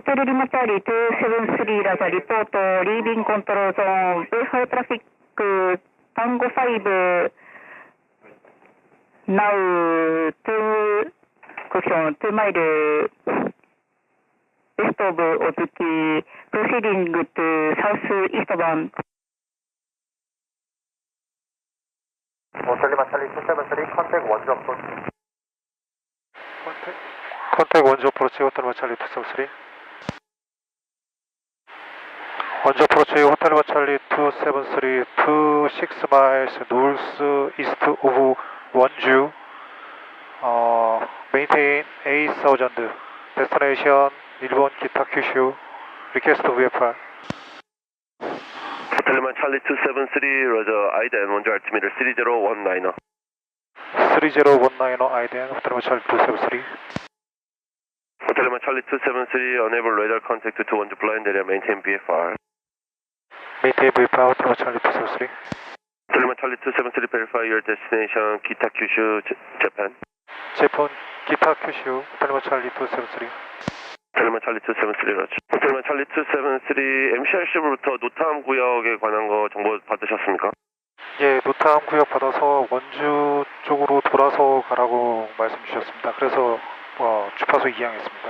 ホテルリマチャーリー273ラザリポート、リービングコントロールゾーン、Wi-Fi トラフィック、タンゴ5、now to caution, 2 mile west of Ozuki, proceeding to southeast bound. Hotel Lima Charlie 273, contact 1 approach. Contact 1 approach, Hotel Lima Charlie 273. 1 approach, Hotel Lima Charlie 273, 26 miles northeast of Wonju. Maintain 8000. Destination 일본 기타 큐슈. Request VFR. Hotel Lima Charlie 273, Roger, IDEN, Wonju altimeter 3019. 3019 IDN, Hotel Lima Charlie 273. Hotel Lima Charlie 273, unable radar contact to Wonju blind area, maintain VFR. Maintain VFR, Hotel Lima Charlie 273. Hotel Lima Charlie 273, verify your destination, Kita Kyushu, Japan. 제폰 기타 큐슈, Hotel Lima Charlie 273. Hotel Lima Charlie 273, Roger. Hotel Lima Charlie 273, MCRC부터 노탐 구역에 관한 거 정보 받으셨습니까? 예, 노탐 구역 받아서 원주 쪽으로 돌아서 가라고 말씀 주셨습니다. 그래서 주파수 이양했습니다.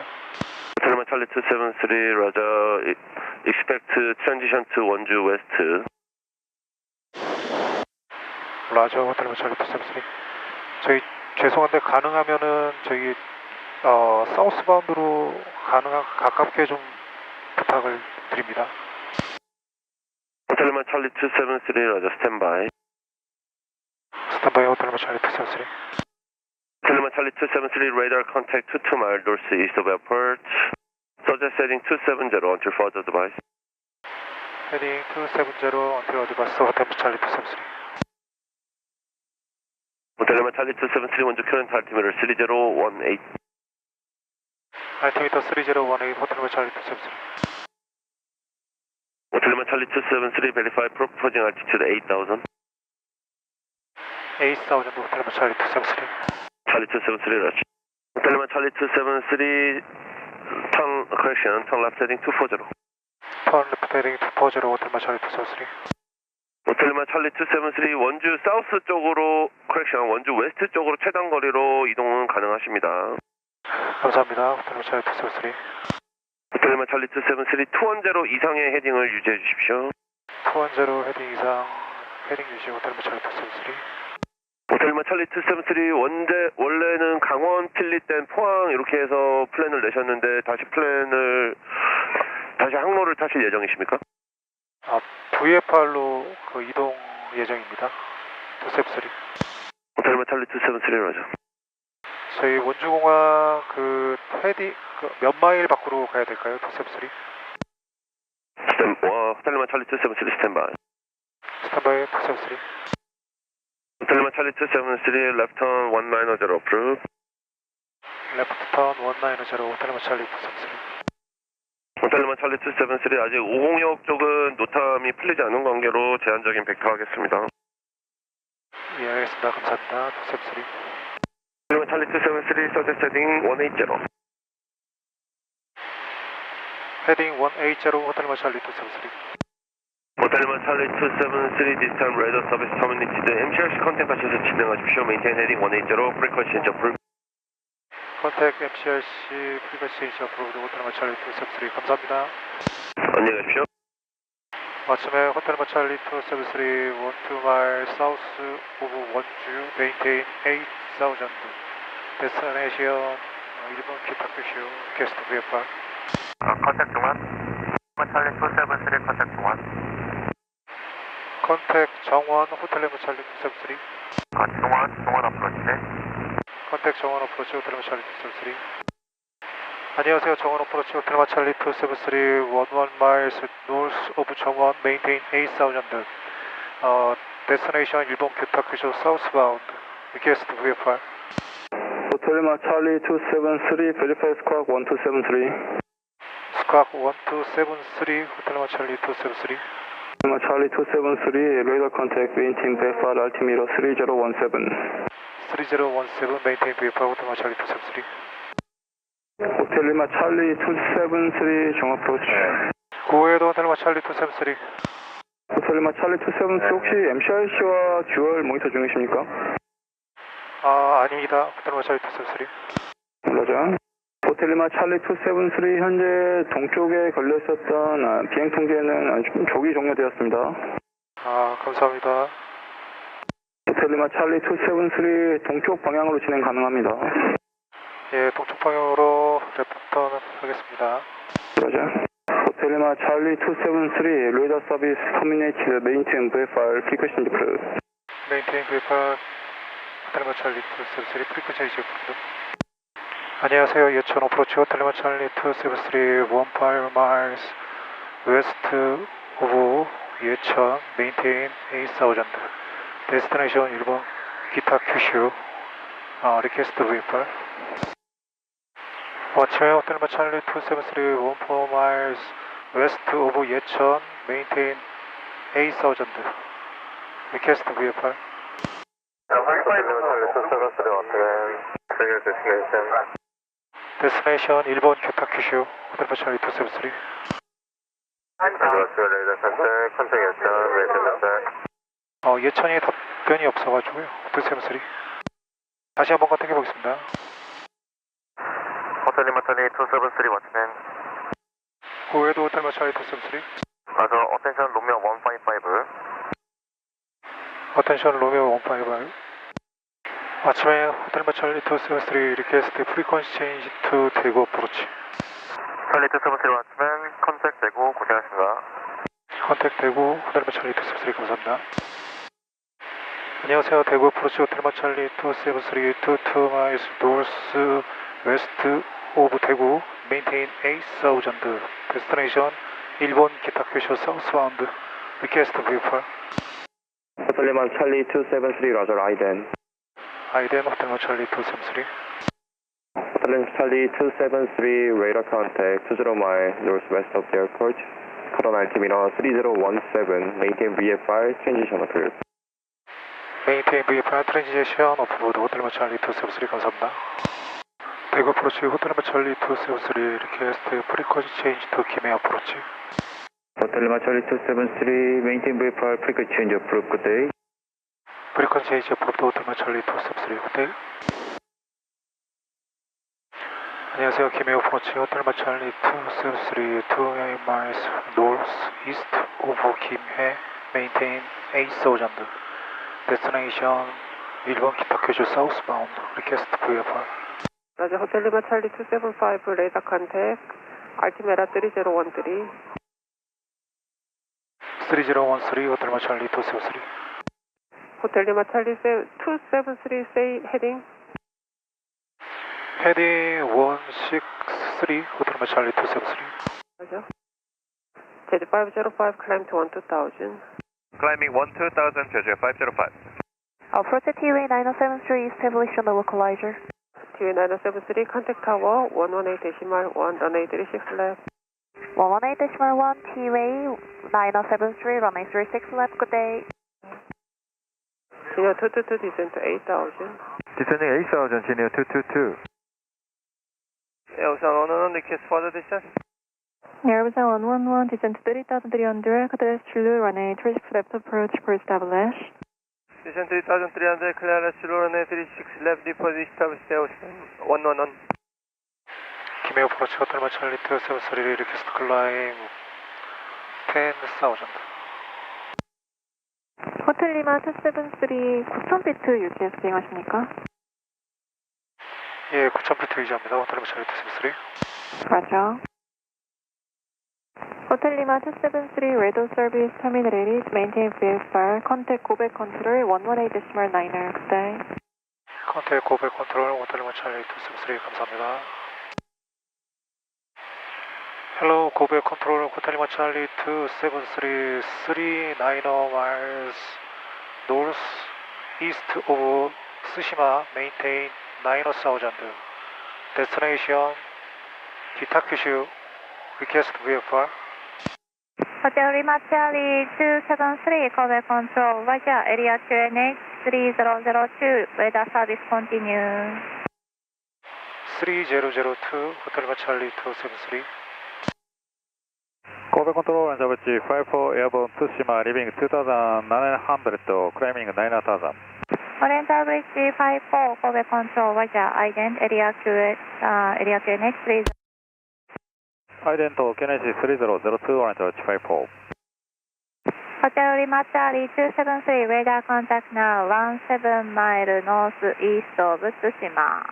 Hotel Lima Charlie 273, Roger, expect transition to Wonju West. 라저 호텔 Lima Charlie 273. 저희 죄송한데 가능하면은 저희 사우스 바운드로 가깝게 좀 부탁을 드립니다. Hotel Lima Charlie 273, Roger, standby. 스탠바이 호텔 Lima Charlie 273. Hotel Lima Charlie 273, radar contact 22 mile northeast of airport. Suggest heading 270 until further advice. 헤딩 270 until advice 호텔 Lima Charlie 273. Hotel Lima Charlie 273, Wonju current altimeter 3018. 알티미터 3018 호텔 Lima Charlie 273. Hotel Lima Charlie 273, verify proposing altitude 8000. 8000 호텔 Lima Charlie 273. Charlie 273, Roger. Hotel Lima Charlie 273, turn, correction, turn left heading 240. 턴 레프트 헤딩 240 호텔 Lima Charlie 273. 호텔 리마 찰리 273, 원주 사우스 쪽으로, correction, 원주 웨스트 쪽으로 최단 거리로 이동은 가능하십니다. 감사합니다. 호텔 Lima Charlie 273. 호텔 리마 찰리 273, 210 이상의 헤딩을 유지해 주십시오. 210 헤딩 이상 헤딩 유지 호텔 Lima Charlie 273. 호텔 리마 찰리 273, 원래는 강원, 필리땐, 포항 이렇게 해서 플랜을 내셨는데 다시 항로를 타실 예정이십니까? VFR로 이동 예정입니다. 273. 호텔 리마 찰리 273, Roger. 저희 원주공항 헤딩 몇 마일 밖으로 가야 될까요? 273. 호텔 리마 찰리 273, 스탠바이. 스탠바이 273. 호텔 리마 찰리 273, left turn 190 approve. 레프트 턴 190 호텔 Lima Charlie 273. 호텔 리마 찰리 273, 아직 506 쪽은 노탐이 풀리지 않은 관계로 제한적인 벡터하겠습니다. 예, 알겠습니다. 감사합니다. 273. 호텔 리마 찰리 273, 서제스 헤딩 180. 헤딩 180 호텔 Lima Charlie 273. 호텔 리마 찰리 273, this time radar service terminated. MCRC 컨택 하셔서 진행하십시오. Maintain heading 180, frequency approved. 컨택 MCRC 프리퀀시 어프로드 호텔 Lima Charlie 273. 감사합니다. 안녕히 가십시오. 마침에 호텔 Lima Charlie 273, 12 mile south of 원주, maintain 8000. Destination 일본 기타 큐슈, request VFR. 컨택 중원. 리마 찰리 273, 컨택 중원. 컨택 정원 호텔 Lima Charlie 273. 중원 어프로치. 컨택 정원 어프로치 호텔 Lima Charlie 273. 안녕하세요. 정원 어프로치 호텔 Lima Charlie 273, 11 miles north of 정원, maintain 8000. Destination 일본 기타 큐슈 southbound, request VFR. 호텔 리마 찰리 273, verify squawk 1273. 스쿼크 1273 호텔 Lima Charlie 273. 리마 찰리 273, radar contact, maintain VFR altimeter 3017. 3017 maintain VFR 호텔 Lima Charlie 273. 호텔 리마 찰리 273 정어 프로치. 고해도 호텔 리마 찰리 273. 호텔 리마 찰리 273 혹시 MCRC와 듀얼 모니터 중이십니까? 아닙니다. 호텔 리마 찰리 273. 맞아. 호텔 리마 찰리 273 현재 동쪽에 걸려 있었던 비행 통제는 조기 종료되었습니다. 감사합니다. 호텔 리마 찰리 273 동쪽 방향으로 진행 가능합니다. 예, 동쪽 방향으로 레포터는 하겠습니다. 맞아. 호텔 리마 찰리 273 레이더 서비스 터미네이티드 메인테인 VFR 프리퀘션 디플. 메인테인 VFR 호텔 리마 찰리 273 프리퀘션 디플. 안녕하세요. 예천 어프로치 호텔 리마 찰리 273 15 miles west of 예천 메인테인 8000 데스티네이션 1번 기타 큐슈 리퀘스트 VFR. 아침에 호텔 리마 찰리 273 14 miles west of 예천 메인테인 8000 리퀘스트 VFR. 데스티네이션 1번 기타 큐슈 호텔 리마 찰리 273. 예천이 답변이 없어가지고요. 273. 다시 한번 컨택해 보겠습니다. 호텔 리마 찰리 273 왓츠맨. 고해도 호텔 리마 찰리 273. 어텐션 로미오 155. 어텐션 로미오 155. 아침에 호텔 리마 찰리 273 리퀘스트 프리퀀시 체인지 투 대구 어프로치. 찰리 273 왓츠맨 컨택 되고 고생하셨습니다. 컨택 대구 호텔 리마 찰리 273 감사합니다. 안녕하세요. 대구 어프로치 호텔 리마 찰리 273 22 miles north west of 대구 메인테인 8000 데스티네이션 일본 기타 큐쇼 사우스바운드 리퀘스트 VFR. 호텔 리마 찰리 273 라저 아이덴. 아이덴 호텔 리마 찰리 273. 호텔 리마 찰리 273 레이더 컨택 20 mile northwest of the airport. current altimeter 3017 maintain VFR transition approved. 메인테인 VFR 트랜지션 오프보드 호텔 리마 찰리 273 감사합니다. 대구 어프로치 호텔 리마 찰리 273 리퀘스트 프리퀀시 체인지 투 김해 어프로치. 호텔 리마 찰리 273 maintain VFR frequency change approved. Good day. 프리퀀시 체인지 어프로드 호텔 리마 찰리 273 호텔. 안녕하세요. 김해 어프로치 호텔 리마 찰리 273 28 miles north east of 김해 메인테인 8000 데스티네이션 1번 기타 큐즈 사우스바운드 리퀘스트 VFR. 라자 호텔 리마 찰리 275 레이더 컨택 알티메라 3013. 3013 호텔 리마 찰리 273. 호텔 리마 찰리 273 say 헤딩. 헤딩 163 호텔 리마 찰리 273. 라자 Z505 climb to 12000. Climbing 12000 제주 505. Approach T-Way 973, establish on the localizer. T-Way 973 contact tower 118.1 runway 36 left. 118.1, T-Way 973, runway 36 left, good day. Senior 222 descent to 8000. Descending 8000, Senior 222. Elsa 111 request further distance. Airbus 111, descent to 30,300, Qatar Zulu, runway 36 left approach for establish. Descent 3300, clearance runway 36 left, deposit establish Elsa 111. 김해 어프로치 호텔 리마 찰리 273 리퀘스트 클라임 10,000. 호텔 리마 273 9,000피트 UTS 비행하십니까? 예, 9,000피트 유지합니다. 호텔 리마 찰리 273. 맞아. 호텔 리마 273 레더 서비스 terminated, maintain VFR, contact 고백 컨트롤 118.9er, good day. 컨택 고백 컨트롤 호텔 리마 찰리 273 감사합니다. 헬로 고백 컨트롤 호텔 리마 찰리 273 390 miles north east of 스시마 maintain 9000 destination 기타 큐슈 request VFR. Hotel Lima Charlie 273, callback control, Roger, area 2NH 3002, weather service continue. 3002 ホテルマチャーリー273 神戸コントロールジャブチ54 Airborne 対馬リビング2900 climbing 9000 Oriental Bridge 54 Kobe Control, Roger, ident, area QNH, please. ident QNH 3002 Oriental 54 Hotel Lima Charlie 273, radar contact now, 17 mile northeast of Tsushima.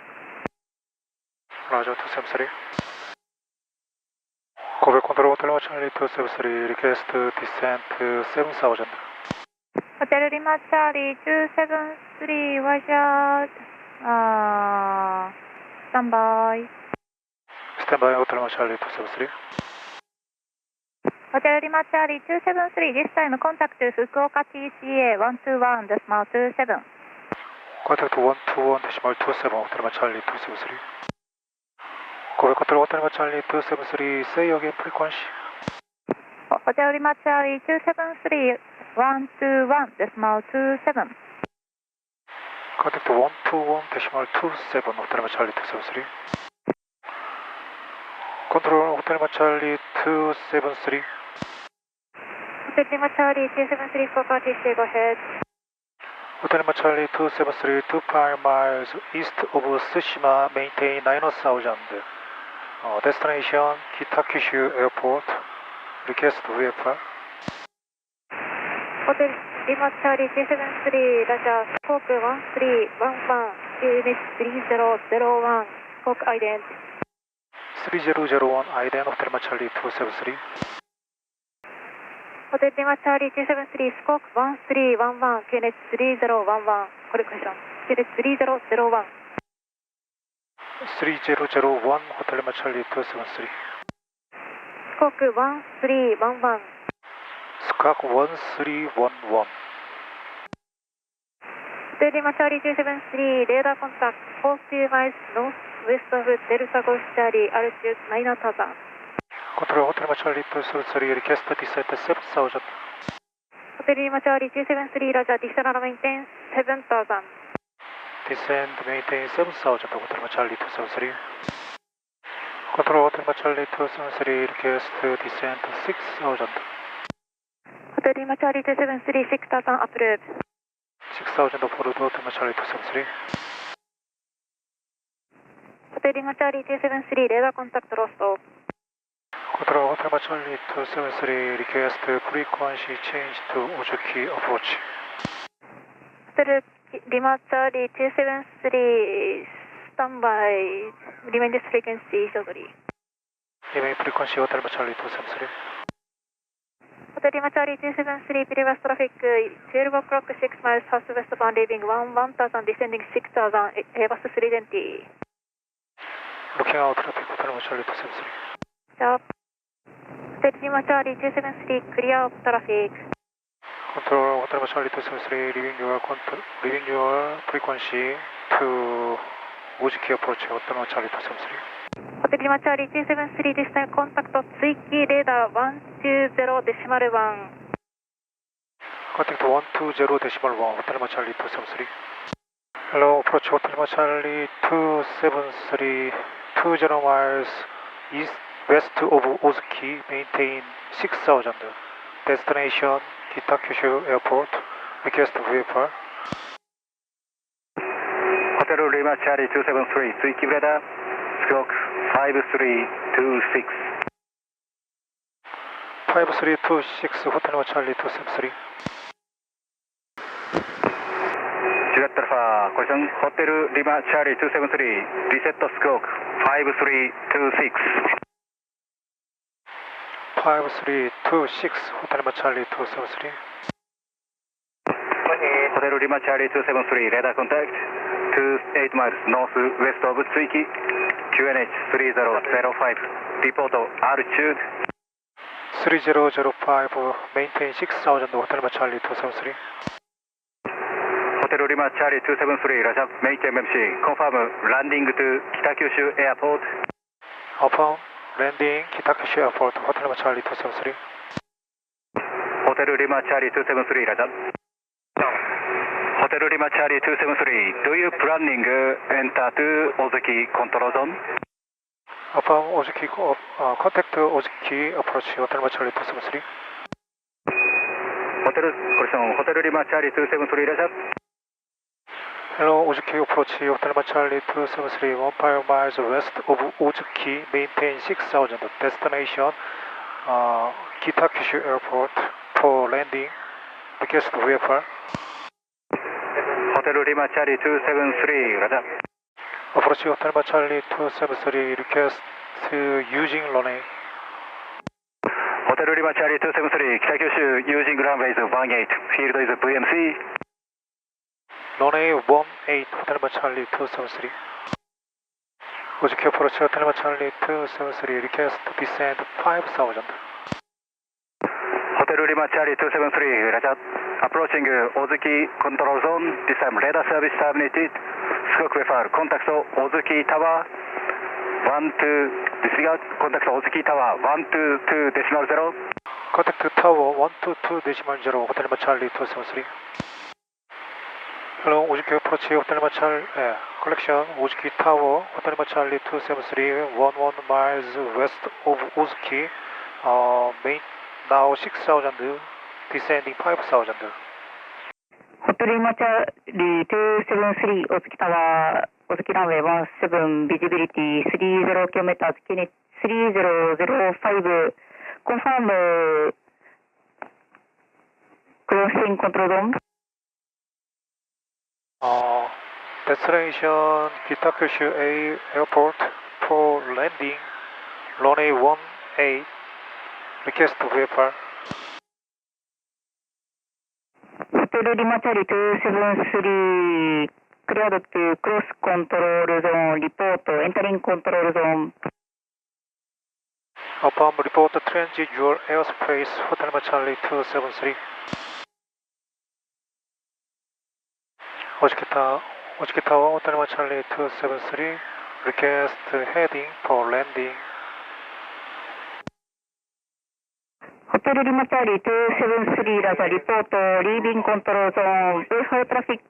Roger 273 Kobe Control Hotel Lima Charlie 273, request descent 7000 Hotel Lima Charlie 273, Roger, standby. Standby Hotel Lima Charlie 273 Hotel Lima Charlie 273, this time contact Fukuoka TCA 121 decimal 27. Contact 121 decimal 27 Hotel Lima Charlie 273 Kobe Control Hotel Lima Charlie 273, say again frequency. Hotel Lima Charlie 273, 121 decimal 27. Contact 121 decimal 27 Hotel Lima Charlie 273 Control Hotel Lima Charlie 273 Hotel Lima Charlie 273, Fukuoka TCA, go ahead. Hotel Lima Charlie 273, 2 miles east of Tsushima, maintain 9000. Destination Kitakyushu Airport. Request VFR. Hotel Lima Charlie 273, Roger, Squawk 1311, QNH 3001, Squawk ident. 3001 ident Hotel Lima Charlie 273. Hotel Lima Charlie 273, Squawk 1311, QNH 3011, correction, QNH 3001. 3001 Hotel Lima Charlie 273. Squawk 1311. Squawk 1311. Hotel Lima Charlie 273, radar contact 42 miles northwest of Delta Golf Charlie, altitude 9000. Control Hotel Lima Charlie 273, request descent 7000. Hotel Lima Charlie 273, Roger, descend and maintain 7000. Descend, maintain 7000 Hotel Lima Charlie 273. Control Hotel Lima Charlie 273, request descent 6000. Hotel Lima Charlie 273, 6000 approved. 6000 followed Hotel Lima Charlie 273. Hotel Lima Charlie 273, radar contact lost. Control Hotel Lima Charlie 273, request frequency change to Ojuki approach. Hotel Lima Charlie 273, standby, remain this frequency shortly. Remain frequency Hotel Lima Charlie 273. Hotel Lima Charlie 273, previous traffic 12 o'clock 6 miles southwestbound, leaving 1000, descending 6000, Airbus 320. Looking out traffic Hotel Lima Charlie 273. Stop. Hotel Lima Charlie 273, clear of traffic. Control Hotel Lima Charlie 273, leaving your frequency to Ojuki approach Hotel Lima Charlie 273. Hotel Lima Charlie 273, this time contact Tsuiki radar 120.1. Contact 120.1 Hotel Lima Charlie 273. Hello, approach Hotel Lima Charlie 273, 20 miles west of Ozuki, maintain 6000. Destination Kitakyushu Airport. Request VFR. Hotel Lima Charlie 273, Tsuiki radar, stroke 5326. 5326 Hotel Lima Charlie 273. Juliet Alpha, collision Hotel Lima Charlie 273, reset stroke 5326. 5326 Hotel Lima Charlie 273. Hotel Lima Charlie 273, radar contact 28 miles northwest of Tsuiki, QNH 3005, report altitude 3005, maintain 6000 Hotel Lima Charlie 273. Hotel Lima Charlie 273, Roger, maintain MC, confirm landing to Kitakyushu Airport. Upon landing Kitakyushu Airport, Hotel Lima Charlie 273. Hotel Lima Charlie 273, Roger. Hotel Lima Charlie 273, do you planning enter to Ozuki control zone? Upon Ozuki, contact Ozuki approach Hotel Lima Charlie 273. Hotel Lima Charlie 273, roger. Hello, Ozuki approach Hotel Lima Charlie 273, 15 miles west of Ozuki, maintain 6000, destination Kitakyushu Airport for landing, request VFR. Hotel Lima Charlie 273, roger. Approach Hotel Lima Charlie 273, request using runway. Hotel Lima Charlie 273, Kitakyushu using runways 18, field is VMC. Runway 18, Hotel Lima Charlie 273. Ozuki approach Hotel Lima Charlie 273, request descend 5000. Hotel Lima Charlie 273, roger. Approaching Ozuki control zone, this time radar service terminated. Squawk VFR, contact Ozuki Tower 12, disregard, contact Ozuki Tower 122.0. Contact Tower 122.0, Hotel Lima Charlie 273. Hello, Ozuki approach Hotel Lima Charlie, collection, Ozuki Tower, Hotel Lima Charlie 273, 11 miles west of Ozuki, main, now 6000, descending 5000. Hotel Lima Charlie 273, Ozuki Tower, Ozuki runway 17, visibility 30 kilometers, 3005, confirm crossing control zone. Destination Kitakyushu Airport for landing, runway 18, request VFR. Hotel Lima Charlie 273, cleared to cross control zone, report entering control zone. Upon report transit your airspace, Hotel Lima Charlie 273. Ozuki Tower, Hotel Lima Charlie 273, request heading for landing. Hotel Lima Charlie 273, roger, report leaving control zone, VFR traffic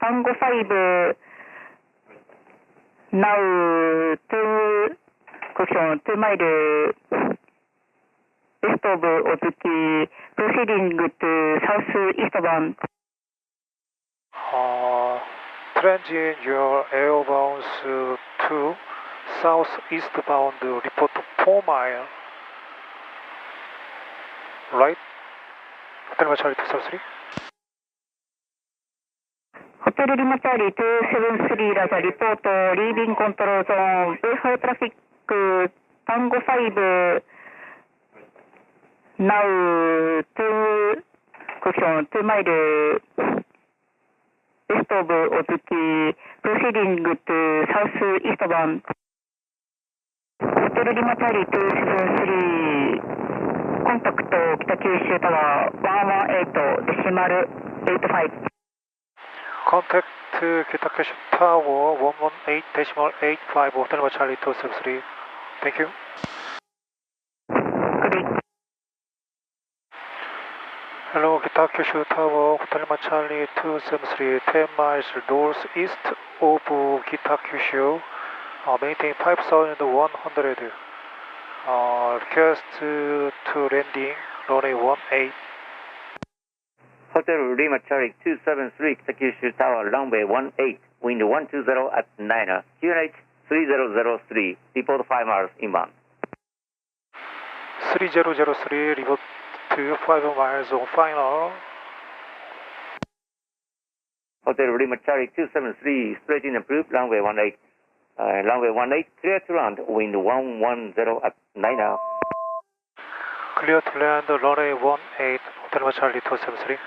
Tango 5, now 2 mile west of Ozuki, proceeding to southeastbound. Transit your airbounds to southeastbound, report 4 mile. Right, Hotel Lima Charlie 273. Hotel Lima Charlie 273, roger, report leaving control zone, VFR traffic Tango 5, now 2 mile west of Ozuki, proceeding to southeastbound. Hotel Lima Charlie 273, contact Kitakyushu Tower 118.85. Contact Kitakyushu Tower 118.85, Hotel Lima Charlie 273. Thank you. Good day. Hello, Kitakyushu Tower, Hotel Lima Charlie 273, 10 miles northeast of Kitakyushu, maintain 5100. Request to landing, runway 18. Hotel Lima Charlie 273, Kitakyushu Tower, runway 18, wind 120 at 9, QNH 3003, report 5 miles inbound. 3003, report to 5 miles on final. Hotel Lima Charlie 273, straight in approved, runway 18. Runway 18, clear to land, wind 110 at 9 now. Clear to land, runway 18, Hotel Lima Charlie 273.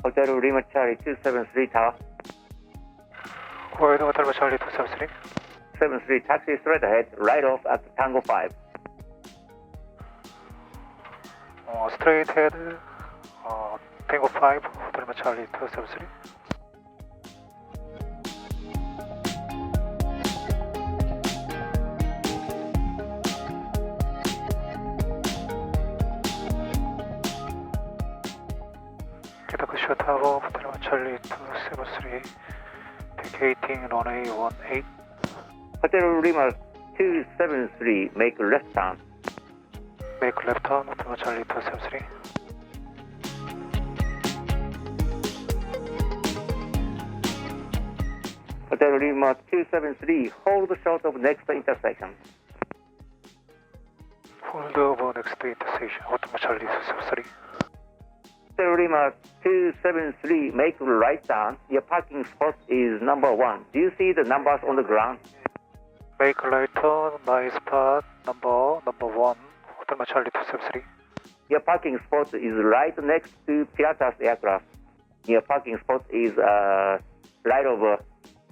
Hotel Lima Charlie 273 Tower. Kuwait Hotel Lima Charlie 273. 73 taxi straight ahead, right off at Tango 5. Straight ahead, Tango 5, Hotel Lima Charlie 273. Kedakusha Tower, Hotel Lima Charlie 273, vacating runway 18. Hotel Lima 273, make left turn. Make left turn, Hotel Lima Charlie 273. Hotel Lima 273, hold short of next intersection. Hold over next intersection, Hotel Lima Charlie 273. Hotel Lima 273, make right turn. Your parking spot is number 1. Do you see the numbers on the ground? Make right turn, my spot, number 1, Hotel Lima Charlie 273. Your parking spot is right next to Pilatus aircraft. Your parking spot is right over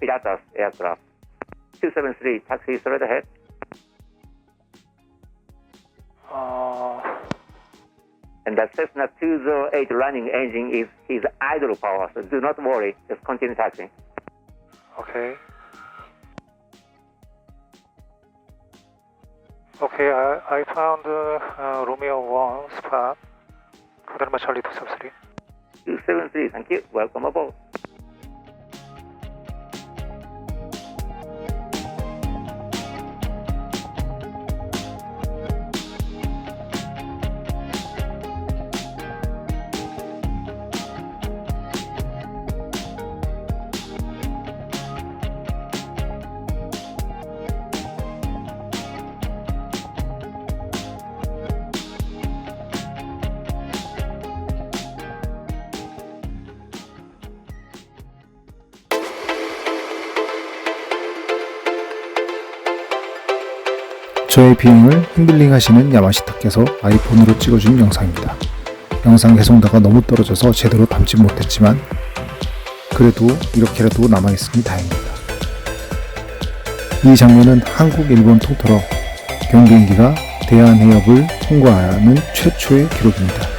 Pilatus aircraft. 273, taxi straight ahead. And that Cessna 208 running engine is idle power, so do not worry, just continue taxiing. Okay. Okay, I found Romeo 1 spot, Hotel Lima Charlie 273. 273, thank you. Welcome aboard. 저의 비행을 핸들링 하시는 야마시타께서 아이폰으로 찍어준 영상입니다. 영상 해송도가 너무 떨어져서 제대로 담지 못했지만 그래도 이렇게라도 남아있으니 다행입니다. 이 장면은 한국, 일본 통틀어 경비행기가 대한해협을 통과하는 최초의 기록입니다.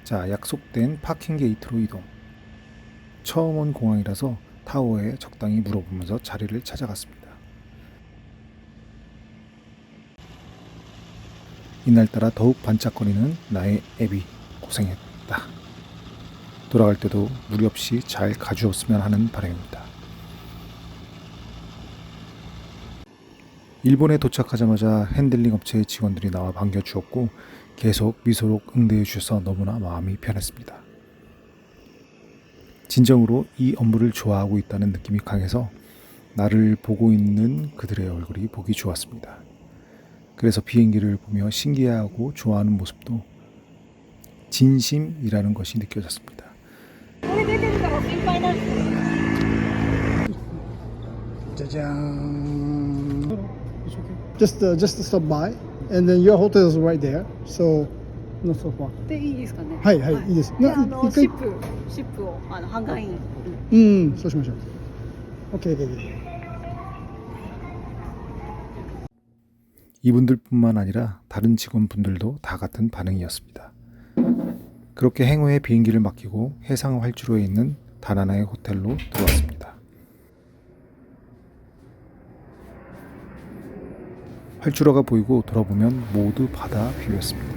자, 약속된 파킹 게이트로 이동. 처음 온 공항이라서 타워에 적당히 물어보면서 자리를 찾아갔습니다. 이날따라 더욱 반짝거리는 나의 앱이 고생했다. 돌아갈 때도 무리 없이 잘 가주었으면 하는 바람입니다. 일본에 도착하자마자 핸들링 업체의 직원들이 나와 반겨주었고 계속 미소로 응대해 주셔서 너무나 마음이 편했습니다. 진정으로 이 업무를 좋아하고 있다는 느낌이 강해서 나를 보고 있는 그들의 얼굴이 보기 좋았습니다. 그래서 비행기를 보며 신기해하고 좋아하는 모습도 진심이라는 것이 느껴졌습니다. 짜잔. Just stop by. And then your hotel is right there, so not so far. でいいですかね。はいはい、いいです。で、シップを半岸に。そうしましょう。OK。 이분들뿐만 아니라 다른 직원분들도 다 같은 반응이었습니다. 그렇게 행어의 비행기를 맡기고 해상 활주로에 있는 다나나의 호텔로 들어왔습니다. 활주로가 보이고 돌아보면 모두 바다 뷰였습니다.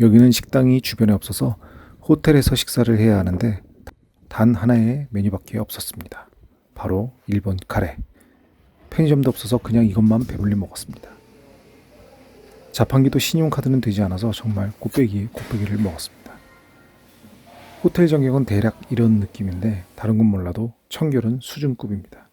여기는 식당이 주변에 없어서 호텔에서 식사를 해야 하는데 단 하나의 메뉴밖에 없었습니다. 바로 일본 카레. 편의점도 없어서 그냥 이것만 배불리 먹었습니다. 자판기도 신용카드는 되지 않아서 정말 곱빼기에 곱빼기를 먹었습니다. 호텔 정격은 대략 이런 느낌인데 다른 건 몰라도 청결은 수준급입니다.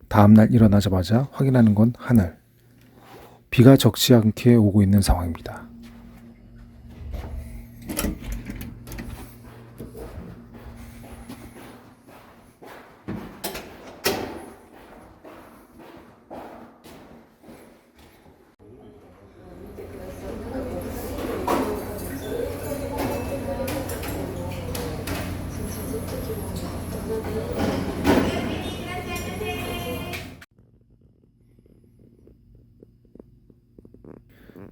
다음날 일어나자마자 확인하는 건 하늘. 비가 적지 않게 오고 있는 상황입니다.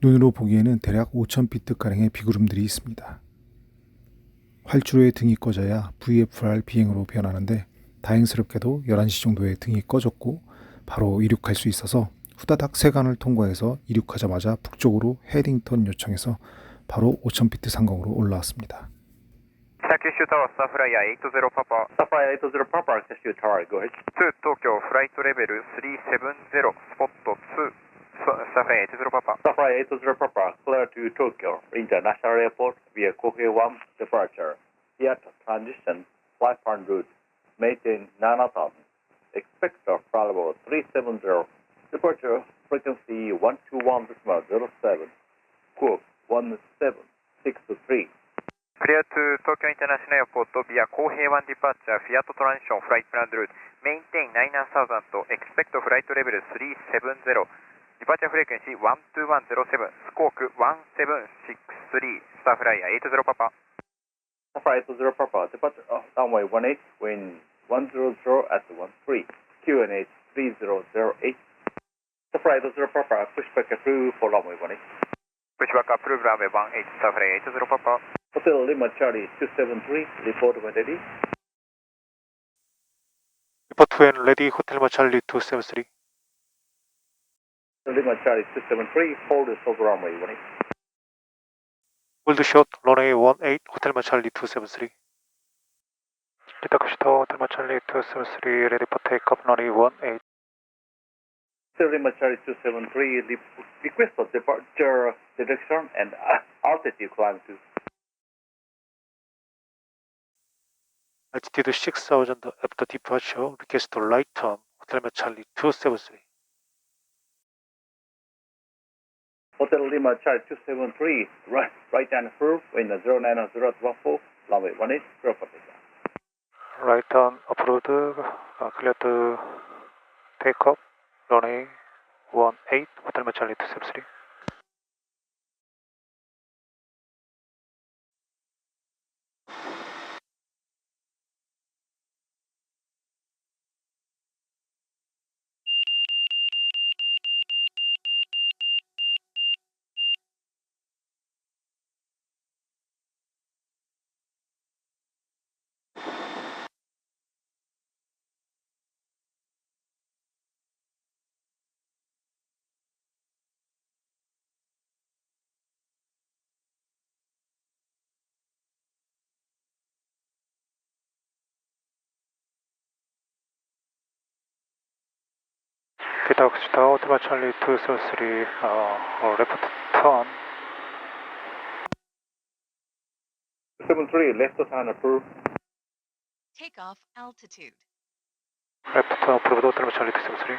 눈으로 보기에는 대략 5,000피트가량의 비구름들이 있습니다. 활주로에 등이 꺼져야 VFR 비행으로 변하는데 다행스럽게도 11시 정도에 등이 꺼졌고 바로 이륙할 수 있어서 후다닥 세관을 통과해서 이륙하자마자 북쪽으로 헤딩턴 요청해서 바로 5,000피트 상공으로 올라왔습니다. Kyushu Tower, Safraya 80 Papa. Safraya 80 Papa, Kyushu Tower, go ahead. To Tokyo, flight level 370, spot 2. Safraya 80 Papa. Safraya 80 Papa, clear to Tokyo International Airport via Kohe 1 departure. Yet transition 500, maintain 9,000. Expect a flight level 370, departure frequency 121.07, squawk 1763. Clear to Tokyo International Airport via Kohe 1 departure, Fiat Transition flight plan route. Maintain 9,000 to expect flight level 370. Departure frequency 12107, squawk 1763, Starflyer 80 Papa. Starflyer 80 Papa, departure runway 18, wind 100 at 13, QNH 3008. Starflyer 80 Papa, pushback approved for runway 18. Pushback approved runway 18, Starflyer 80 Papa. Hotel Lima Charlie 273, report when ready. Report when ready, Hotel Lima Charlie 273. Lima Charlie 273, hold the over runway 18. Hold short, runway 18, Hotel Lima Charlie 273. Delta Kyushu Tower, Hotel Lima Charlie 273, ready for takeoff, runway 18. Lima Charlie 273, request for departure direction and altitude climb to. Altitude 6,000 after departure, request to right turn, Hotel Lima Charlie 273. Hotel Lima Charlie 273, right hand approve, wind 09014, runway 18, clear for takeoff. Right turn approved, clear to takeoff, runway 18, Hotel Lima Charlie 273. Delta Kyushu Tower, Hotel Lima Charlie 273, left turn. 273, left turn approved. Takeoff altitude. Left turn approved, Hotel Lima Charlie 273.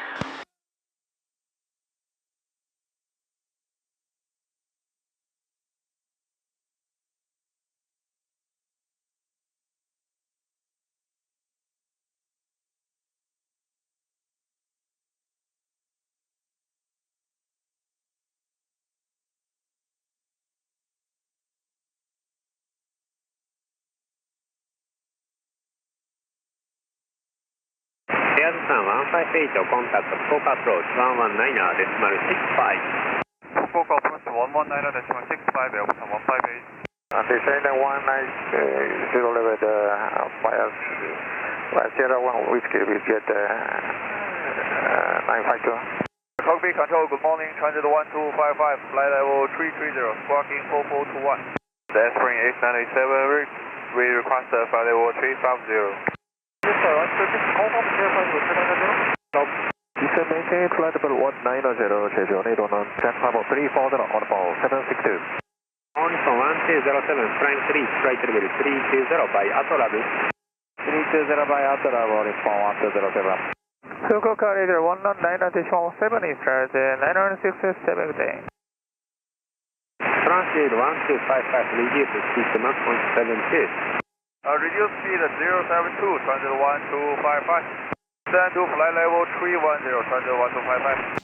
Air 158, contact Fukuoka approach 119.65. Fukuoka approach 119.65, Airbusan 158. Descending 190 level, fire Sierra 1 Whiskey, we get 952. Cockpit control, good morning, transit 1255, flight level 330, squawking 4421. The Spring X97, we request flight level 350. Yes sir, descend maintain flight level 190, 제주 내도는 1053 on ball 762. On from 1207, prime 3, flight level 320 by Atolab. 320 by Atolab, on from 1207. Local car either 199.7 is transit 967 day. Transit 1255, reduce speed to 1.72. Reduce speed 072, transit 1255. Stand to flight level 310, transit 1255.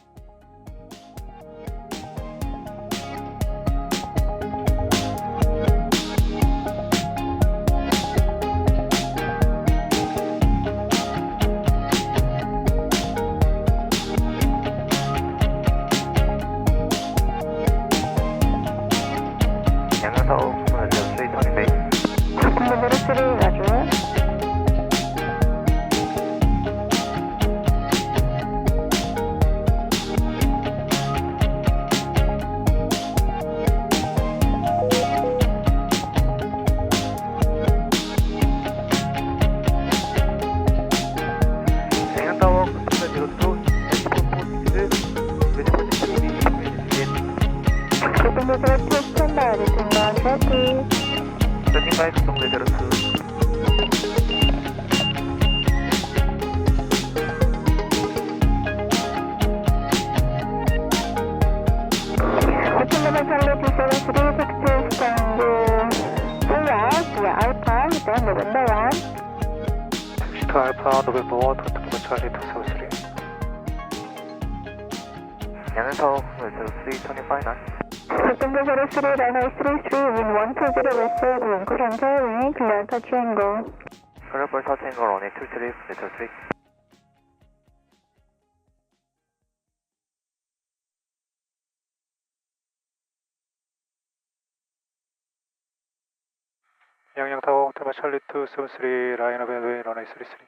Alpha, November 1, Charlie 273. 양현석, 325. September 03, runway 33, wind 120 westward, wind current carrying, clear to Tango. Clear to Tango, runway 23, meter 3. 양양타워, 호텔 찰리 273, 라인 오브 웨이, runway 33.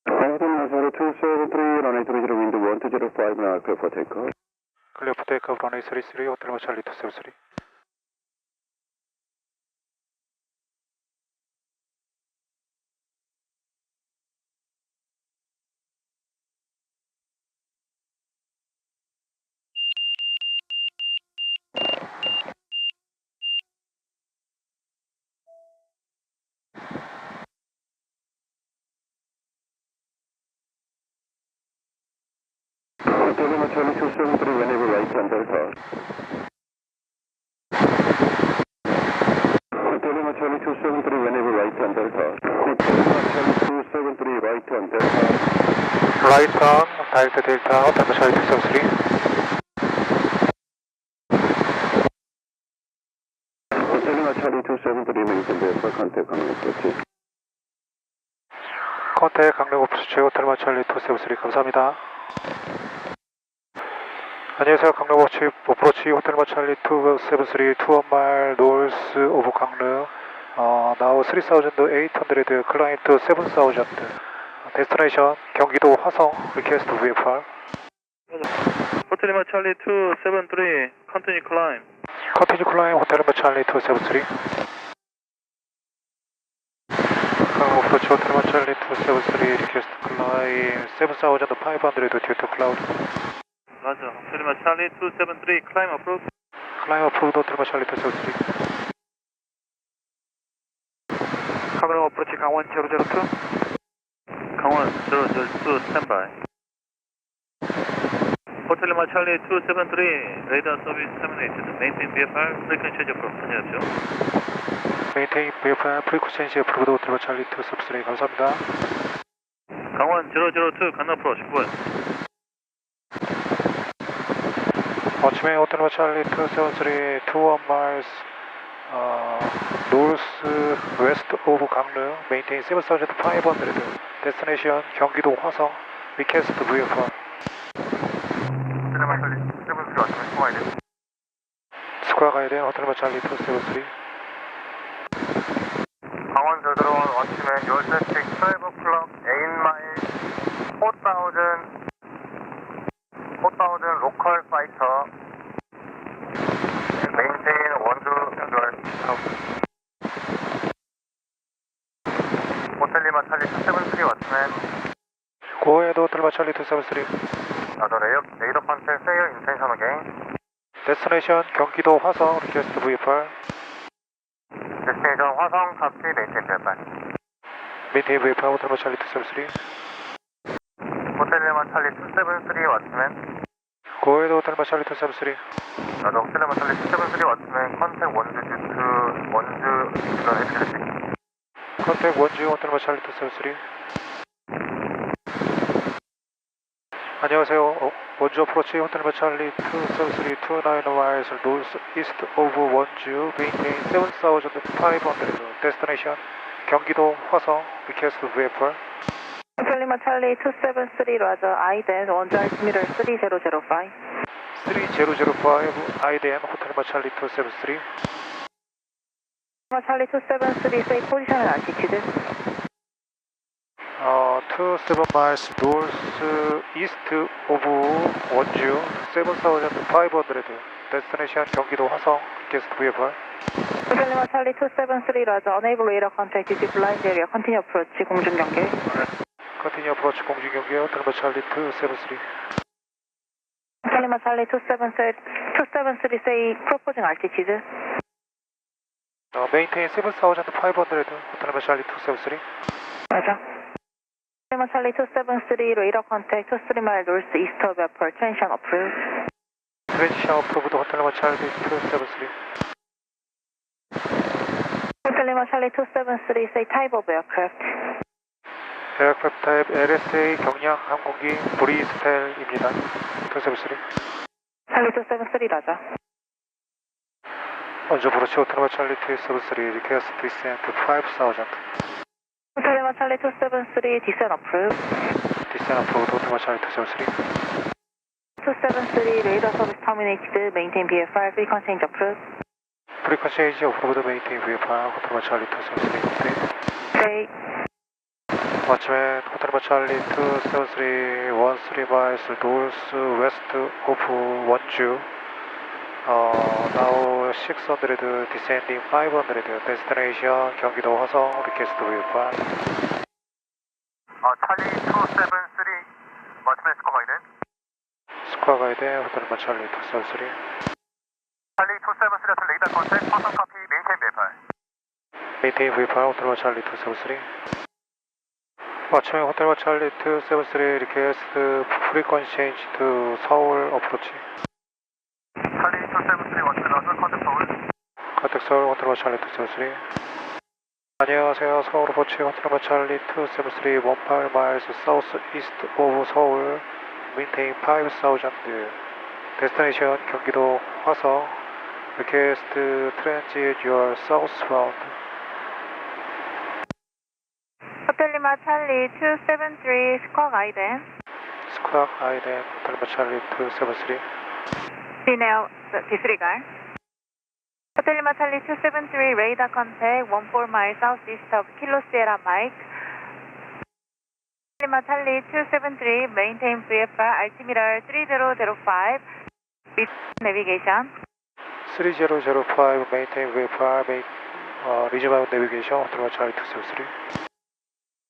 Hotel 273, runway 30, wind 1205, now clear for takeoff. Clear for takeoff, runway 33, 호텔 찰리 273. Hotel Charlie 273, whenever right under car. Hotel Charlie 273, whenever right under car. Hotel Charlie 273, right under car. Right on, Delta Delta, Hotel Charlie 273. Hotel Charlie 273, maintain there for contact 강릉 approach. 컨택 강릉 오프스 호텔 찰리 273, 감사합니다. 안녕하세요. 강릉 어프로치 호텔 찰리 273 2원마일 노스 오브 강릉 now 3800 클라이언트 7000 데스티네이션 경기도 화성 리퀘스트 VFR 호텔 찰리 273 컨티뉴 클라임 호텔 찰리 273 강릉 어프로치 호텔 찰리 273 리퀘스트 클라임 7500 due to cloud 맞아. 호텔 찰리 273 클라임 어프로치 호텔 찰리 273 강릉 어프로치 강원 002 강원 002 스탠바이 호텔 찰리 273 레이더 서비스 터미네이티드 메인테인 BFR 프리퀀시 어프로치 안녕하세요. 메인테인 BFR 프리퀀시 어프로치 호텔 찰리 273 감사합니다. 강원 002 강릉 어프로치 9번 아침에 호텔 찰리 273 2 miles north west of 강릉 maintain 7500 destination 경기도 화성 request VFR 호텔 찰리 273 아침에 스코어야 돼. 스코어 가야 돼. 호텔 찰리 273 강원 저들어온 아침에 13시 12 o'clock 4000 local fighter. Maintain 12 호텔 리마 찰리 273 왓츠맨. 고해도 호텔 리마 찰리 273. 레이더 컨택 세일 인텐션 어게인. 데스티네이션 경기도 화성 리퀘스트 VFR. 데스티네이션 화성 카피 메인테인 VFR. 메인테인 VFR 호텔 리마 찰리 273. 호텔 리마 찰리 273 왓츠맨. 고해도 호텔 리마 찰리 273. 호텔 리마 찰리 273 왓츠맨 컨택 원주 주트 원주 주변 해주겠습니다. 컨택 원주 호텔 리마 찰리 273. 안녕하세요. 원주 어프로치 호텔 리마 찰리 273 29 miles north east of 원주 maintain 7500 destination 경기도 화성 request VFR. 호텔 리마 찰리 273 라저 아이덴 원주 알티미러 3005 3005 IDM 호텔 리마 찰리 273. 리마 찰리 273 say position and altitude. 27 miles north east of 원주 7500 destination 경기도 화성 request VFR. 호텔 리마 찰리 273 라저 unable radar contact due to blind area continue approach 공중 경계. Continue approach 공중 경계 호텔 리마 찰리 273. 호텔 리마 찰리 273 say proposing altitude. Maintain 7500 호텔 리마 찰리 273. 맞아. 호텔 리마 찰리 273 radar contact 23 mile north east of airport transition approved. Transition approved 호텔 리마 찰리 273. 호텔 리마 찰리 273 say type of aircraft. Aircraft type LSA 경량 항공기 브리스텔입니다. 273. 찰리 273 라자. 먼저 브로치 호텔 리마 찰리 273 request descent 5000. 호텔 리마 찰리 273 descent approved. Descent approved 호텔 리마 찰리 273. 273 radar service terminated maintain VFR frequency change approved. Frequency change approved maintain VFR 호텔 리마 찰리 273. Okay. Watchman 호텔 리마 찰리 273 13 miles north west of 원주. Now 600 descending 500 destination 경기도 화성 request VFR. 찰리 273 마치맨 스코어 가이드. 스코어 가이드 호텔 리마 찰리 273. 찰리 273 레이더 컨택 화성 카피 메인테인 VFR. 메인테인 VFR 호텔 리마 찰리 273. Watchman 호텔 리마 찰리 273 request frequency change to 서울 approach. 찰리 273 watchman 라저 컨택 서울. 컨택 서울 호텔 리마 찰리 273. 안녕하세요. 서울 어프로치 호텔 리마 찰리 273 18 miles south east of 서울 maintain 5000 destination 경기도 화성 request transit your southbound. 호텔 리마 찰리 273 스쿼어 가이덴. 스쿼어 가이덴 호텔 리마 찰리 273. Now disregard. 호텔 리마 찰리 273 radar contact 14 miles southeast of Kilo Sierra Mike. 호텔 리마 찰리 273 maintain VFR altimeter 3005 with navigation. 3005 maintain VFR resume navigation 호텔 리마 찰리 273.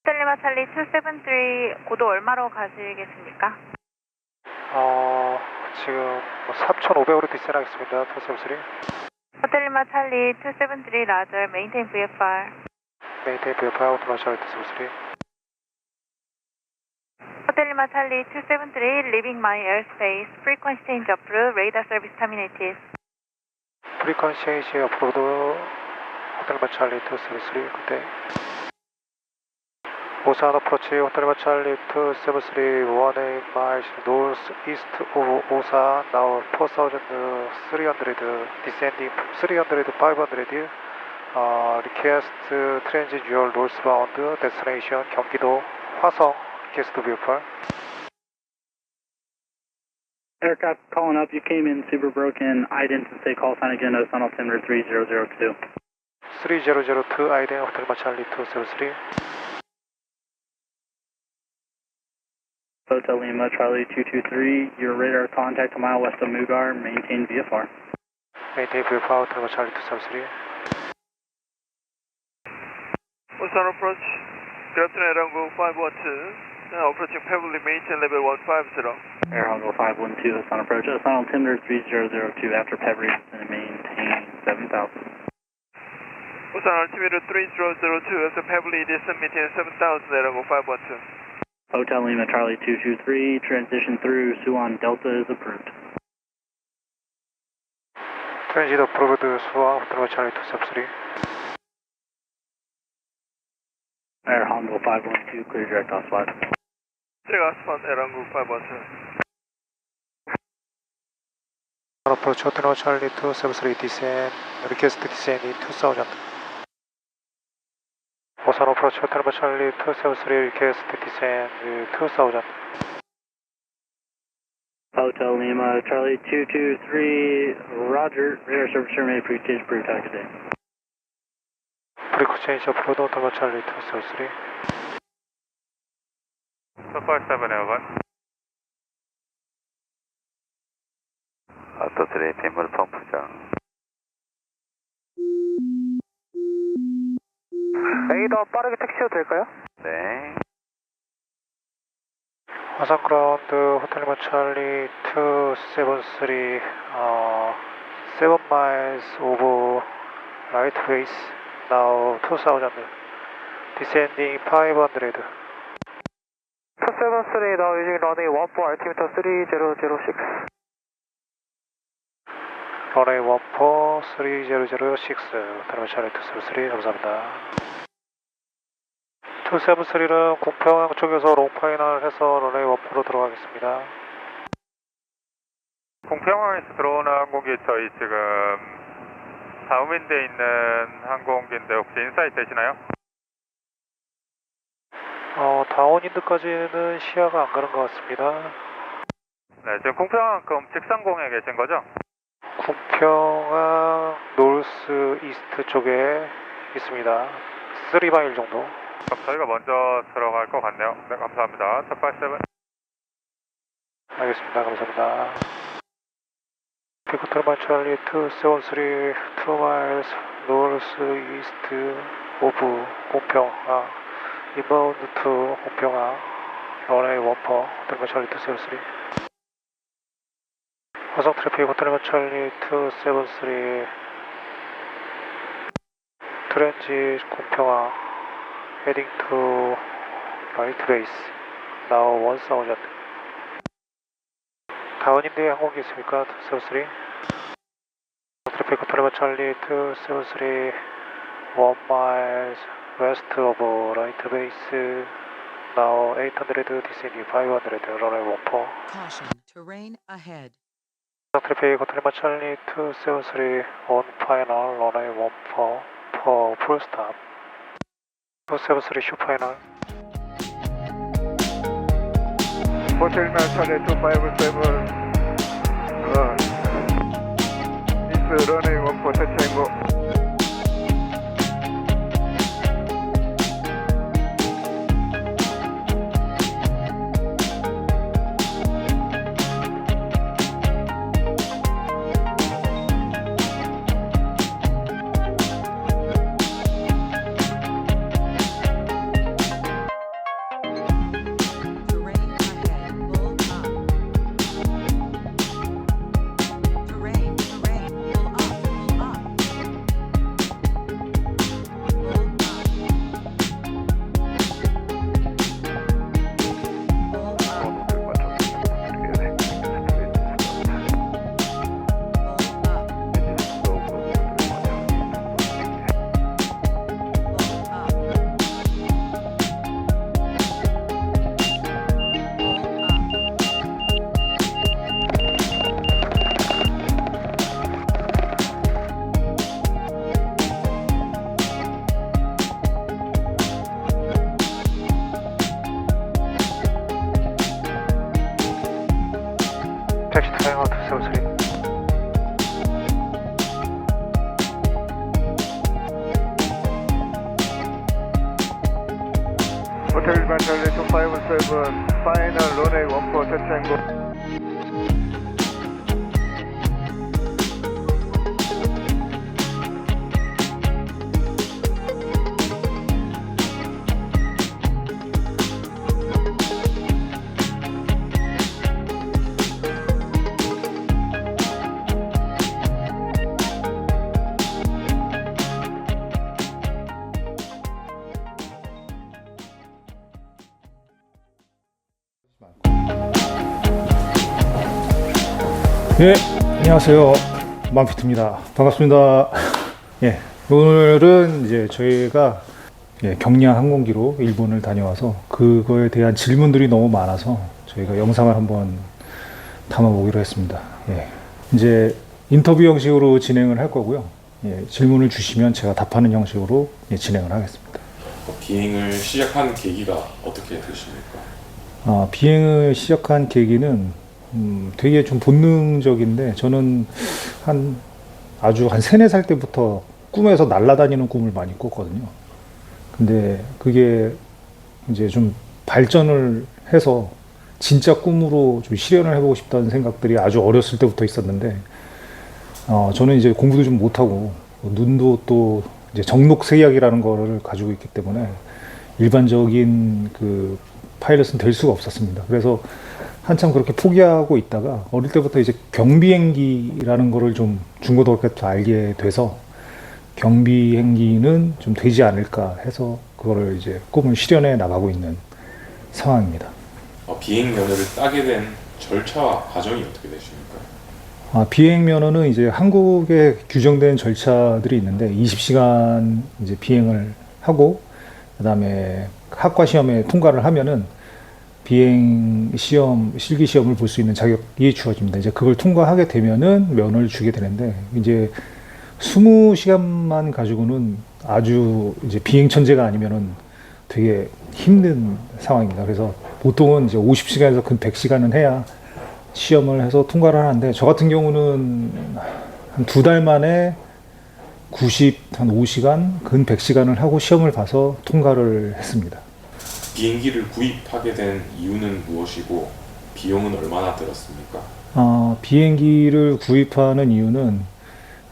호텔 리마 찰리 273 고도 얼마로 가시겠습니까? 지금 3,500으로 디센하겠습니다. 273. 호텔 리마 찰리 273 라저 메인테인 VFR. 메인테인 VFR 호텔 리마 찰리 273. 호텔 리마 찰리 273 leaving my airspace. Frequency change approved. Radar service terminated. Frequency change approved. 호텔 리마 찰리 273. 그때 오산 어프로치 호텔 리마 찰리 273 18 miles north east of 오산 now 4300 descending 300 500 request transit your northbound destination 경기도 화성 request VFR. Aircraft calling up, you came in super broken. I didn't say call sign again, Osan altimeter 3002. 3002 IDN 호텔 리마 찰리 273. Hotel Lima, Charlie 223, your radar contact a mile west of Mugar, maintain VFR. Maintain VFR, Hotel Lima, Charlie 273. Busan approach, good afternoon, Aerongo 512, now approaching Pebble, maintain level 150. Aerongo 512, Busan approach, final altimeter 3002 after Pebble, and maintain 7000. Busan altimeter 3002 after Pebble, descent maintain 7000, Aerongo 512. Hotel Lima, Charlie 223, transition through Suwon Delta is approved. Transit approved, Suwon, Hotel Lima, Charlie 273. Air Hondo 512, clear direct oscillate. Direct oscillate, Aerongo 512. Approach Hotel Lima, Charlie 273, descend, request descend in 2000. Busan approach Hotel Lima, Charlie 273, request descend 2000. Hotel Lima, Charlie 223, roger, radar service terminated, pre-stage approved, have a good day. Pre-change approved, Hotel Lima, Charlie 273. 257 Airborne. 아토트레이 빗물 펌프장. 레이더 빠르게 택시해도 될까요? 네. 화산 그라운드 호텔 리마 찰리 273 7 miles over right base now 2000 descending 500 273 now using runway 14 altimeter 3006 runway 14 3006 호텔 리마 찰리 273 감사합니다. 273는 공평항 쪽에서 롱파이널 해서 런웨이 14로 들어가겠습니다. 공평항에서 들어오는 항공기 저희 지금 다운윈드에 있는 항공기인데 혹시 인사이트 되시나요? 다운윈드까지는 시야가 안 가는 것 같습니다. 네, 지금 공평항 직상공에 계신 거죠? 공평항 노스 이스트 쪽에 있습니다. 3마일 정도. 그럼 저희가 먼저 들어갈 것 같네요. 네, 감사합니다. 257. 알겠습니다. 감사합니다. 피코텔만 찰리 273 2 miles north east of 공평항 inbound to 공평항 runway 14 호텔만 찰리 273 화성 트래픽 호텔만 찰리 273 트랜짓 공평항 heading to right base now 1000 다운인데 항공기 있습니까? 273 트래픽 호텔 리마 찰리 273 1 miles west of right base now 800 descending 500 runway 14 Caution, terrain ahead. 트래픽 호텔 리마 찰리 273 on final runway 14 for full stop 273 show final 호텔 리마 찰리 257 This runway 14 touch and go. 택시 타이머 273 Hotel 호텔 1번 찰리 257 파이널 런웨이 14 태창고 네, 안녕하세요. 만피트입니다. 반갑습니다. 예, 오늘은 이제 저희가 경량 항공기로 일본을 다녀와서 그거에 대한 질문들이 너무 많아서 저희가 영상을 한번 담아보기로 했습니다. 예, 이제 인터뷰 형식으로 진행을 할 거고요. 예, 질문을 주시면 제가 답하는 형식으로 진행을 하겠습니다. 비행을 시작한 계기가 어떻게 되십니까? 비행을 시작한 계기는 되게 좀 본능적인데 저는 아주 한 3, 4살 때부터 꿈에서 날아다니는 꿈을 많이 꿨거든요. 근데 그게 이제 좀 발전을 해서 진짜 꿈으로 좀 실현을 해보고 싶다는 생각들이 아주 어렸을 때부터 있었는데 저는 이제 공부도 좀 못하고 눈도 또 이제 정록세약이라는 거를 가지고 있기 때문에 일반적인 그 파일럿은 될 수가 없었습니다. 그래서 한참 그렇게 포기하고 있다가 어릴 때부터 이제 경비행기라는 거를 좀 중고등학교 때 알게 돼서 경비행기는 좀 되지 않을까 해서 그거를 이제 꿈을 실현해 나가고 있는 상황입니다. 비행 면허를 따게 된 절차와 과정이 어떻게 되십니까? 비행 면허는 이제 한국에 규정된 절차들이 있는데 20시간 이제 비행을 하고 그다음에 학과 시험에 통과를 하면은 비행 시험, 실기 시험을 볼 수 있는 자격이 주어집니다. 이제 그걸 통과하게 되면은 면허를 주게 되는데 이제 20시간만 가지고는 아주 이제 비행 천재가 아니면은 되게 힘든 상황입니다. 그래서 보통은 이제 50시간에서 근 100시간은 해야 시험을 해서 통과를 하는데 저 같은 경우는 한 2달 만에 95시간, 근 100시간을 하고 시험을 봐서 통과를 했습니다. 비행기를 구입하게 된 이유는 무엇이고 비용은 얼마나 들었습니까? 비행기를 구입하는 이유는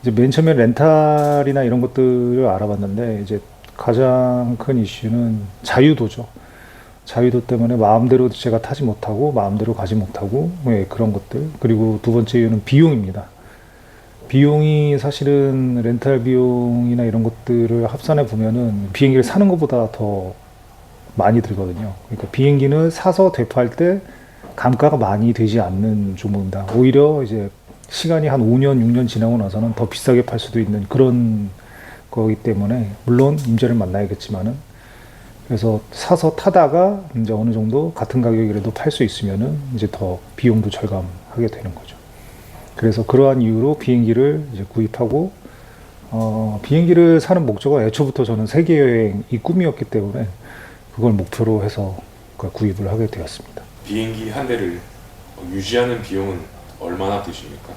이제 맨 처음에 렌탈이나 이런 것들을 알아봤는데 이제 가장 큰 이슈는 자유도죠. 자유도 때문에 마음대로 제가 타지 못하고 마음대로 가지 못하고 그런 것들. 그리고 두 번째 이유는 비용입니다. 비용이 사실은 렌탈 비용이나 이런 것들을 합산해 보면은 비행기를 사는 것보다 더 많이 들거든요. 그러니까 비행기는 사서 되팔 때 감가가 많이 되지 않는 종목입니다. 오히려 이제 시간이 한 5년, 6년 지나고 나서는 더 비싸게 팔 수도 있는 그런 거기 때문에 물론 임자를 만나야겠지만은 그래서 사서 타다가 이제 어느 정도 같은 가격이라도 팔 수 있으면은 이제 더 비용도 절감하게 되는 거죠. 그래서 그러한 이유로 비행기를 이제 구입하고 비행기를 사는 목적은 애초부터 저는 세계 여행이 꿈이었기 때문에 그걸 목표로 해서 구입을 하게 되었습니다. 비행기 한 대를 유지하는 비용은 얼마나 드십니까?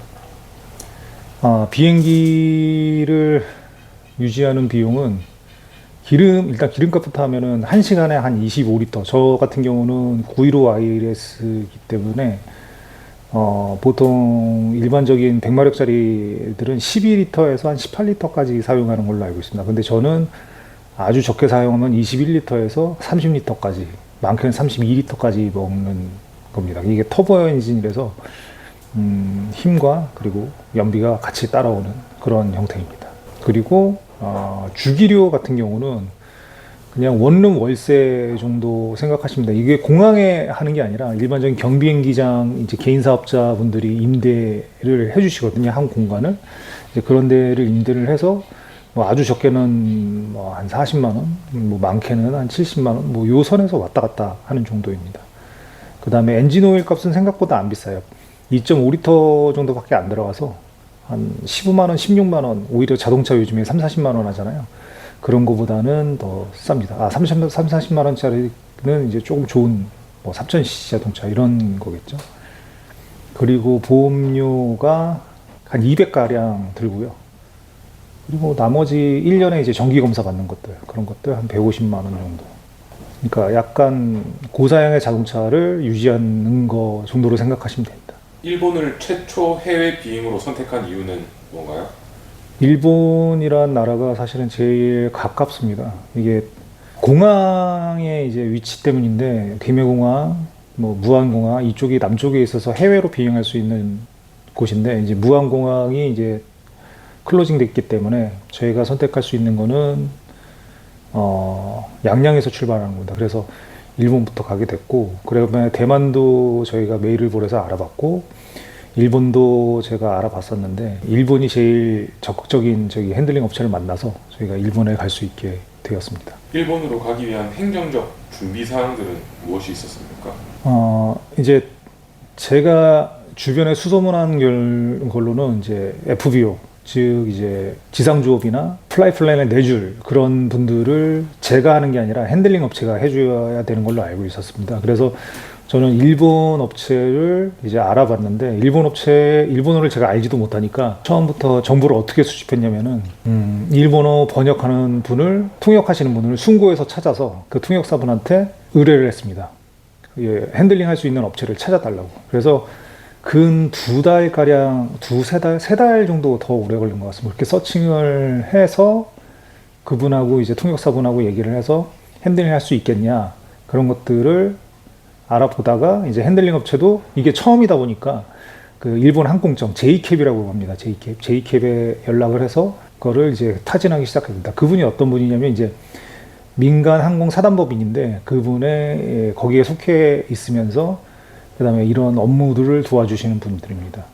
비행기를 유지하는 비용은 일단 기름값부터 하면은 1시간에 한 25리터. 저 같은 경우는 915 ILS이기 때문에 보통 일반적인 100마력짜리들은 12리터에서 한 18리터까지 사용하는 걸로 알고 있습니다. 근데 저는 아주 적게 사용하면 21리터에서 30리터까지, 많게는 32리터까지 먹는 겁니다. 이게 터보 엔진이라서 힘과 그리고 연비가 같이 따라오는 그런 형태입니다. 그리고 주기료 같은 경우는 그냥 원룸 월세 정도 생각하시면 됩니다. 이게 공항에 하는 게 아니라 일반적인 경비행기장 이제 개인 사업자분들이 임대를 해주시거든요. 한 공간을 이제 그런 데를 임대를 해서 뭐 아주 적게는 뭐 한 40만 원, 뭐 많게는 한 70만 원, 뭐 요 선에서 왔다 갔다 하는 정도입니다. 그 다음에 엔진 오일 값은 생각보다 안 비싸요. 2.5리터 정도밖에 안 들어가서 한 15만 원, 16만 원, 오히려 자동차 요즘에 3, 40만 원 하잖아요. 그런 거보다는 더 쌉니다. 40만 원짜리는 이제 조금 좋은 뭐 3000cc 자동차 이런 거겠죠. 그리고 보험료가 한 200가량 들고요. 그리고 나머지 1년에 이제 정기 검사 받는 것들, 그런 것들 한 150만 원 정도. 그러니까 약간 고사양의 자동차를 유지하는 거 정도로 생각하시면 됩니다. 일본을 최초 해외 비행으로 선택한 이유는 뭔가요? 일본이란 나라가 사실은 제일 가깝습니다. 이게 공항의 이제 위치 때문인데 김해공항, 뭐 무안공항 이쪽이 남쪽에 있어서 해외로 비행할 수 있는 곳인데 이제 무안공항이 이제 클로징 됐기 때문에 저희가 선택할 수 있는 거는 양양에서 출발하는 겁니다. 그래서 일본부터 가게 됐고, 그러면 대만도 저희가 메일을 보내서 알아봤고, 일본도 제가 알아봤었는데 일본이 제일 적극적인 저기 핸들링 업체를 만나서 저희가 일본에 갈 수 있게 되었습니다. 일본으로 가기 위한 행정적 준비 사항들은 무엇이 있었습니까? 이제 제가 주변에 수소문한 걸로는 이제 FBO, 즉 이제 지상조업이나 플라이 플랜을 내줄 그런 분들을 제가 하는 게 아니라 핸들링 업체가 해줘야 되는 걸로 알고 있었습니다. 그래서 저는 일본 업체를 이제 알아봤는데 일본어를 제가 알지도 못하니까 처음부터 정보를 어떻게 수집했냐면은 일본어 번역하는 분을 통역하시는 분을 순고에서 찾아서 그 통역사분한테 의뢰를 했습니다. 예, 핸들링 할 수 있는 업체를 찾아달라고. 그래서 근 2달가량, 3달 정도 더 오래 걸린 것 같습니다. 그렇게 서칭을 해서 그분하고 이제 통역사분하고 얘기를 해서 핸들링 할 수 있겠냐 그런 것들을 알아보다가 이제 핸들링 업체도 이게 처음이다 보니까 그 일본 항공청 JCAB이라고 합니다. JCAB에 연락을 해서 그거를 이제 타진하기 시작합니다. 그분이 어떤 분이냐면 이제 민간 항공 사단법인인데 그분의 거기에 속해 있으면서 그다음에 이런 업무들을 도와주시는 분들입니다.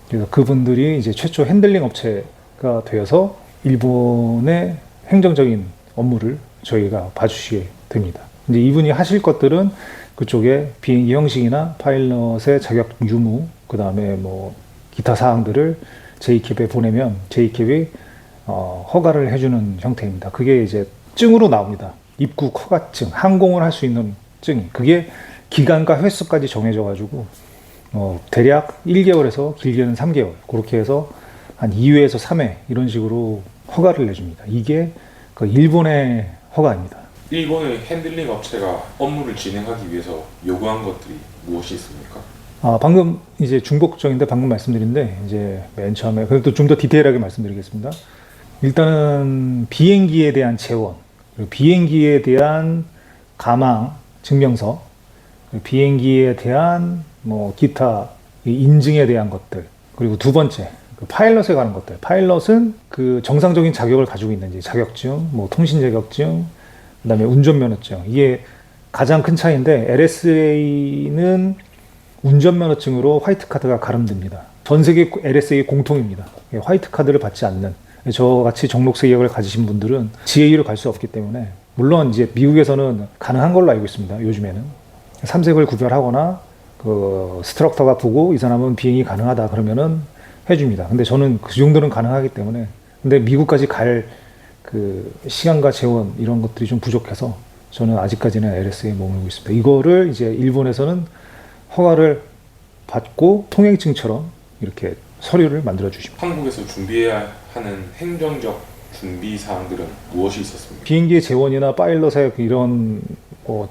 그래서 그분들이 이제 최초 핸들링 업체가 되어서 일본의 행정적인 업무를 저희가 봐주시게 됩니다. 이제 이분이 하실 것들은 그쪽에 비행기 형식이나 파일럿의 자격 유무, 그 다음에 뭐 기타 사항들을 JCAB에 보내면 JCAB이 허가를 해주는 형태입니다. 그게 이제 증으로 나옵니다. 입국 허가증, 항공을 할 수 있는 증. 그게 기간과 횟수까지 정해져가지고 대략 1개월에서 길게는 3개월 그렇게 해서 한 2회에서 3회 이런 식으로 허가를 내줍니다. 이게 그 일본의 허가입니다. 일본의 핸들링 업체가 업무를 진행하기 위해서 요구한 것들이 무엇이 있습니까? 방금 이제 중복적인데 방금 말씀드린데 이제 맨 처음에 그래도 좀 더 디테일하게 말씀드리겠습니다. 일단은 비행기에 대한 재원, 그리고 비행기에 대한 가망 증명서, 비행기에 대한 뭐 기타 인증에 대한 것들, 그리고 두 번째 그 파일럿에 관한 것들. 파일럿은 그 정상적인 자격을 가지고 있는지 자격증, 뭐 통신 자격증, 그다음에 운전면허증. 이게 가장 큰 차이인데 LSA는 운전면허증으로 화이트 카드가 가름됩니다. 전 세계 LSA 공통입니다. 화이트 카드를 받지 않는 저같이 정록세 계약을 가지신 분들은 GA를 갈 수 없기 때문에 물론 이제 미국에서는 가능한 걸로 알고 있습니다. 요즘에는 3색을 구별하거나 그 스트럭터가 보고 이 사람은 비행이 가능하다 그러면은 해줍니다. 근데 저는 그 정도는 가능하기 때문에 근데 미국까지 갈 그 시간과 재원 이런 것들이 좀 부족해서 저는 아직까지는 LSA에 머물고 있습니다. 이거를 이제 일본에서는 허가를 받고 통행증처럼 이렇게 서류를 만들어 주십니다. 한국에서 준비해야 하는 행정적 준비 사항들은 무엇이 있었습니까? 비행기의 재원이나 파일럿의 이런 뭐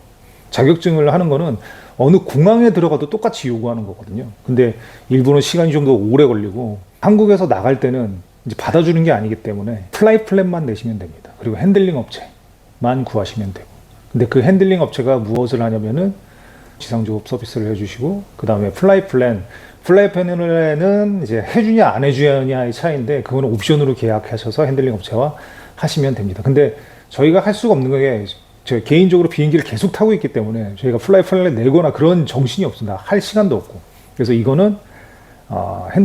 자격증을 하는 거는 어느 공항에 들어가도 똑같이 요구하는 거거든요. 근데 일본은 시간이 좀 더 오래 걸리고 한국에서 나갈 때는 이제 받아주는 게 아니기 때문에 플라이 플랜만 내시면 됩니다. 그리고 핸들링 업체만 구하시면 되고. 근데 그 핸들링 업체가 무엇을 하냐면은 지상조업 서비스를 해주시고 그 다음에 플라이 플랜은 이제 해주냐 안 해주냐의 차이인데 그거는 옵션으로 계약하셔서 핸들링 업체와 하시면 됩니다. 근데 저희가 할 수가 없는 게 제가 개인적으로 비행기를 계속 타고 있기 때문에 저희가 플라이 플랜을 내거나 그런 정신이 없습니다. 할 시간도 없고. 그래서 이거는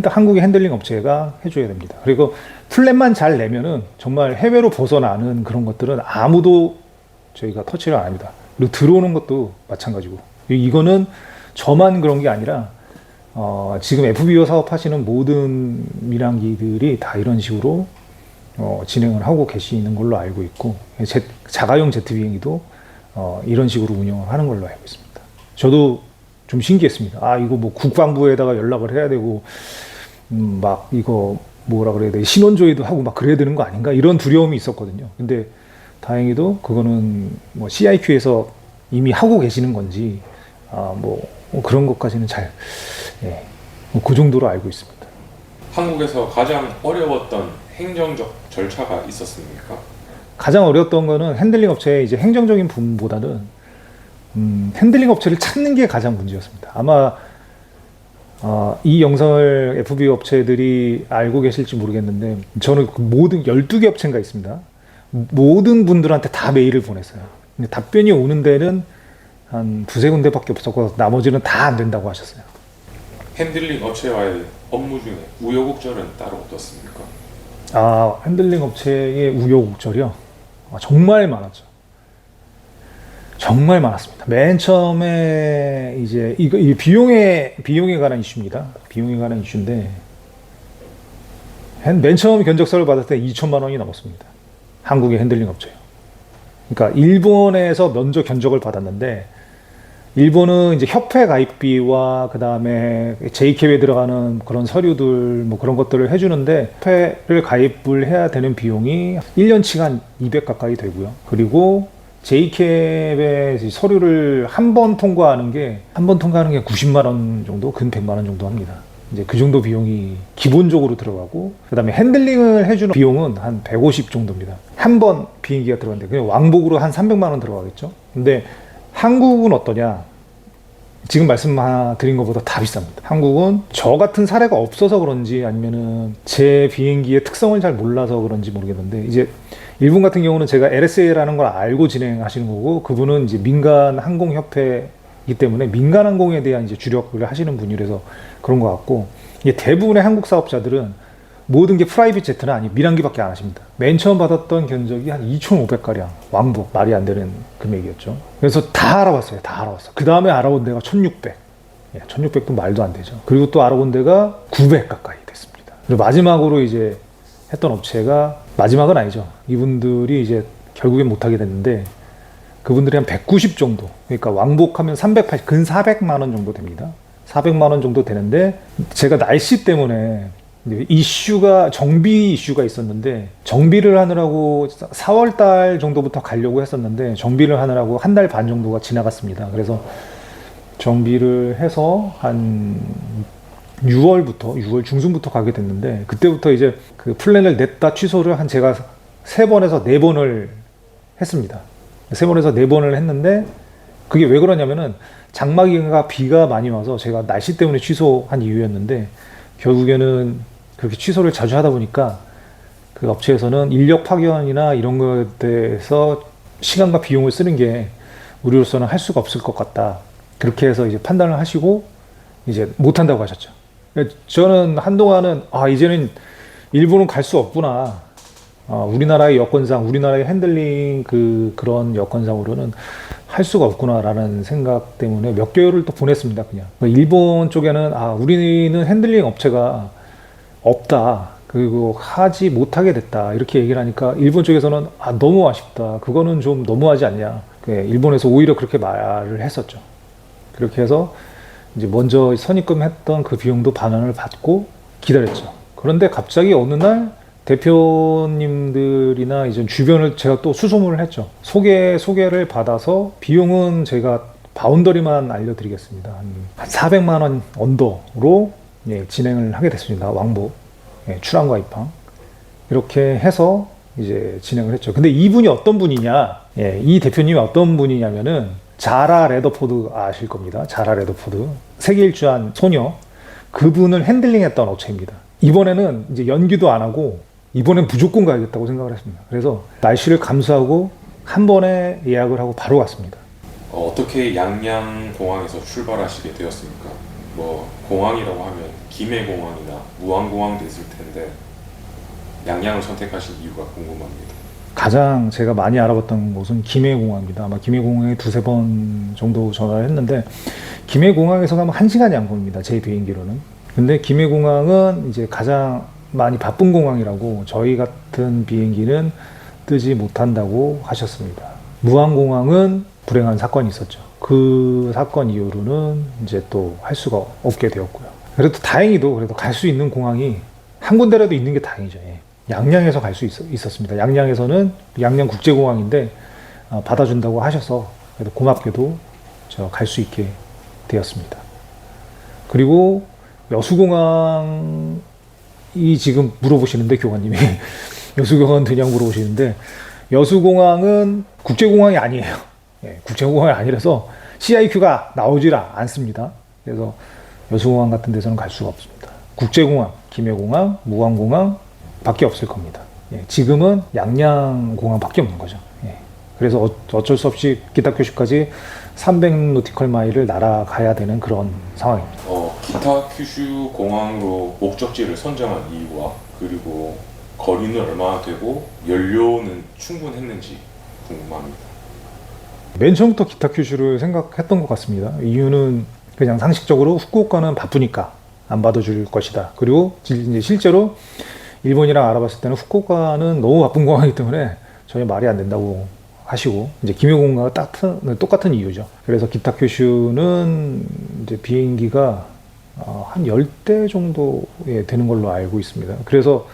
한국의 핸들링 업체가 해줘야 됩니다. 그리고 플랜만 잘 내면은 정말 해외로 벗어나는 그런 것들은 아무도 저희가 터치를 안 합니다. 그리고 들어오는 것도 마찬가지고. 이거는 저만 그런 게 아니라 지금 FBO 사업하시는 모든 민항기들이 다 이런 식으로 진행을 하고 계시는 걸로 알고 있고 자가용 제트 비행기도 이런 식으로 운영을 하는 걸로 알고 있습니다. 저도 좀 신기했습니다. 이거 뭐 국방부에다가 연락을 해야 되고 막 이거 뭐라 그래야 돼 신원조회도 하고 막 그래야 되는 거 아닌가 이런 두려움이 있었거든요. 근데 다행히도 그거는 뭐 CIQ에서 이미 하고 계시는 건지 뭐 그런 것까지는 잘 그 정도로 알고 있습니다. 한국에서 가장 어려웠던 행정적 절차가 있었습니까? 가장 어려웠던 거는 핸들링 업체의 이제 행정적인 부분보다는 핸들링 업체를 찾는 게 가장 문제였습니다. 아마 이 영상을 FB 업체들이 알고 계실지 모르겠는데 저는 그 모든 12개 업체인가 있습니다. 모든 분들한테 다 메일을 보냈어요. 근데 답변이 오는 데는 한 두세 군데밖에 없었고 나머지는 다 안 된다고 하셨어요. 핸들링 업체와의 업무 중에 우여곡절은 따로 어떻습니까? 핸들링 업체의 우여곡절이요? 정말 많았죠. 정말 많았습니다. 맨 처음에 이제 이 비용에 관한 이슈입니다. 비용에 관한 이슈인데 맨 처음 견적서를 받을 때 2천만 원이 넘었습니다. 한국의 핸들링 업체요. 그러니까 일본에서 먼저 견적을 받았는데 일본은 이제 협회 가입비와 그 다음에 JCAP에 들어가는 그런 서류들 뭐 그런 것들을 해주는데 협회를 가입을 해야 되는 비용이 1년치가 한 200 가까이 되고요. 그리고 JCAP의 서류를 한 번 통과하는 게 90만 원 정도, 근 100만 원 정도 합니다. 이제 그 정도 비용이 기본적으로 들어가고 그 다음에 핸들링을 해주는 비용은 한 150 정도입니다. 한 번 비행기가 들어갔는데 그냥 왕복으로 한 300만 원 들어가겠죠. 근데 한국은 어떠냐? 지금 말씀드린 것보다 다 비쌉니다. 한국은 저 같은 사례가 없어서 그런지 아니면은 제 비행기의 특성을 잘 몰라서 그런지 모르겠는데 이제 일본 같은 경우는 제가 LSA라는 걸 알고 진행하시는 거고 그분은 이제 민간 항공 협회이기 때문에 민간 항공에 대한 이제 주력을 하시는 분이라서 그런 것 같고 이게 대부분의 한국 사업자들은 모든 게 프라이빗 제트는 아니 민항기밖에 안 하십니다. 맨 처음 받았던 견적이 한 2,500가량 왕복 말이 안 되는 금액이었죠. 그래서 다 알아봤어요. 다 알아봤어요. 그 다음에 알아본 데가 1,600. 1,600도 말도 안 되죠. 그리고 또 알아본 데가 900 가까이 됐습니다. 그리고 마지막으로 이제 했던 업체가 마지막은 아니죠. 이분들이 이제 결국엔 못하게 됐는데 그분들이 한 190 정도. 그러니까 왕복하면 380, 근 400만 원 정도 됩니다. 400만 원 정도 되는데 제가 날씨 때문에 이슈가 정비 이슈가 있었는데 정비를 하느라고 4월 달 정도부터 가려고 했었는데 정비를 하느라고 한 달 반 정도가 지나갔습니다. 그래서 정비를 해서 한 6월 중순부터 가게 됐는데 그때부터 이제 그 플랜을 냈다 취소를 제가 3번에서 4번을 했습니다. 3번에서 4번을 했는데 그게 왜 그러냐면은 장마기가 비가 많이 와서 제가 날씨 때문에 취소한 이유였는데 결국에는 그렇게 취소를 자주 하다 보니까 그 업체에서는 인력 파견이나 이런 것에 대해서 시간과 비용을 쓰는 게 우리로서는 할 수가 없을 것 같다. 그렇게 해서 이제 판단을 하시고 이제 못한다고 하셨죠. 저는 한동안은 이제는 일본은 갈 수 없구나. 우리나라의 여건상, 우리나라의 핸들링 그런 여건상으로는 할 수가 없구나라는 생각 때문에 몇 개월을 또 보냈습니다. 그냥 일본 쪽에는 우리는 핸들링 업체가 없다. 그리고 하지 못하게 됐다. 이렇게 얘기를 하니까 일본 쪽에서는 너무 아쉽다. 그거는 좀 너무하지 않냐. 일본에서 오히려 그렇게 말을 했었죠. 그렇게 해서 이제 먼저 선입금했던 그 비용도 반환을 받고 기다렸죠. 그런데 갑자기 어느 날 대표님들이나 이제 주변을 제가 또 수소문을 했죠. 소개를 받아서 비용은 제가 바운더리만 알려드리겠습니다. 한 400만 원 언더로 진행을 하게 됐습니다. 왕복, 출항과 입항. 이렇게 해서 이제 진행을 했죠. 근데 이분이 어떤 분이냐, 이 대표님이 어떤 분이냐면은 자라 레더포드 아실 겁니다. 자라 레더포드. 세계 일주한 소녀. 그분을 핸들링 했던 업체입니다. 이번에는 이제 연기도 안 하고 이번엔 무조건 가야겠다고 생각을 했습니다. 그래서 날씨를 감수하고 한 번에 예약을 하고 바로 갔습니다. 어떻게 양양 공항에서 출발하시게 되었습니까? 뭐 공항이라고 하면 김해공항이나 무안공항도 있을 텐데 양양을 선택하신 이유가 궁금합니다. 가장 제가 많이 알아봤던 곳은 김해공항입니다. 아마 김해공항에 두세 번 정도 전화를 했는데 김해공항에서 가면 1시간이 안 걸립니다. 제 비행기로는. 근데 김해공항은 이제 가장 많이 바쁜 공항이라고 저희 같은 비행기는 뜨지 못한다고 하셨습니다. 무안공항은 불행한 사건이 있었죠. 그 사건 이후로는 이제 또 할 수가 없게 되었고요. 그래도 다행히도 그래도 갈 수 있는 공항이 한 군데라도 있는 게 다행이죠. 양양에서 갈 수 있었습니다. 양양에서는 양양국제공항인데 받아준다고 하셔서 그래도 고맙게도 갈 수 있게 되었습니다. 그리고 여수공항이 지금 물어보시는데 교관님이 여수공항은 되냐고 물어보시는데 여수공항은 국제공항이 아니에요. 예, 국제공항이 아니라서 CIQ가 나오질 않습니다. 그래서 여수공항 같은 데서는 갈 수가 없습니다. 국제공항, 김해공항, 무안공항 밖에 없을 겁니다. 예, 지금은 양양공항 밖에 없는 거죠. 예, 그래서 어쩔 수 없이 기타 큐슈까지 300노티컬 마일을 날아가야 되는 그런 상황입니다. 기타 큐슈 공항으로 목적지를 선정한 이유와 그리고 거리는 얼마나 되고 연료는 충분했는지 궁금합니다. 맨 처음부터 기타 큐슈를 생각했던 것 같습니다. 이유는 그냥 상식적으로 후쿠오카는 바쁘니까 안 받아줄 것이다. 그리고 이제 실제로 일본이랑 알아봤을 때는 후쿠오카는 너무 바쁜 공항이기 때문에 전혀 말이 안 된다고 하시고 이제 김해공항과 똑같은 이유죠. 그래서 기타 큐슈는 이제 비행기가 한 10대 정도 되는 걸로 알고 있습니다. 그래서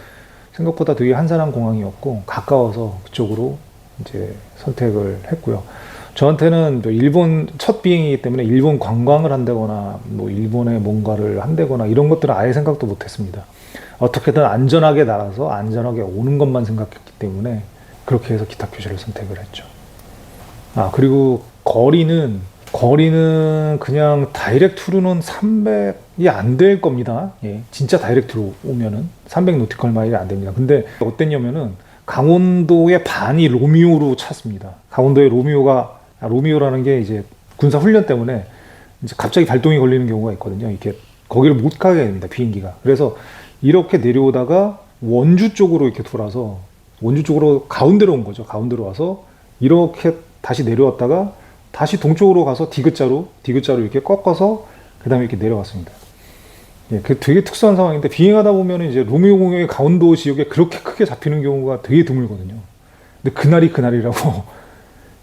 생각보다 되게 한산한 공항이었고 가까워서 그쪽으로 이제 선택을 했고요. 저한테는 일본 첫 비행이기 때문에 일본 관광을 한다거나 뭐 일본에 뭔가를 한다거나 이런 것들은 아예 생각도 못했습니다. 어떻게든 안전하게 날아서 안전하게 오는 것만 생각했기 때문에 그렇게 해서 기타 큐슈를 선택을 했죠. 그리고 거리는 그냥 다이렉트로는 300이 안 될 겁니다. 예, 진짜 다이렉트로 오면은 300노티컬 마일이 안 됩니다. 근데 어땠냐면은 강원도의 반이 로미오로 찼습니다. 강원도의 로미오라는 게 이제 군사 훈련 때문에 이제 갑자기 발동이 걸리는 경우가 있거든요. 이렇게 거기를 못 가게 됩니다. 비행기가. 그래서 이렇게 내려오다가 원주 쪽으로 이렇게 돌아서 원주 쪽으로 가운데로 온 거죠. 가운데로 와서 이렇게 다시 내려왔다가 다시 동쪽으로 가서 디귿자로 이렇게 꺾어서 그 다음에 이렇게 내려왔습니다. 예, 그 되게 특수한 상황인데 비행하다 보면 이제 로미오 공항의 강원도 지역에 그렇게 크게 잡히는 경우가 되게 드물거든요. 근데 그날이 그날이라고.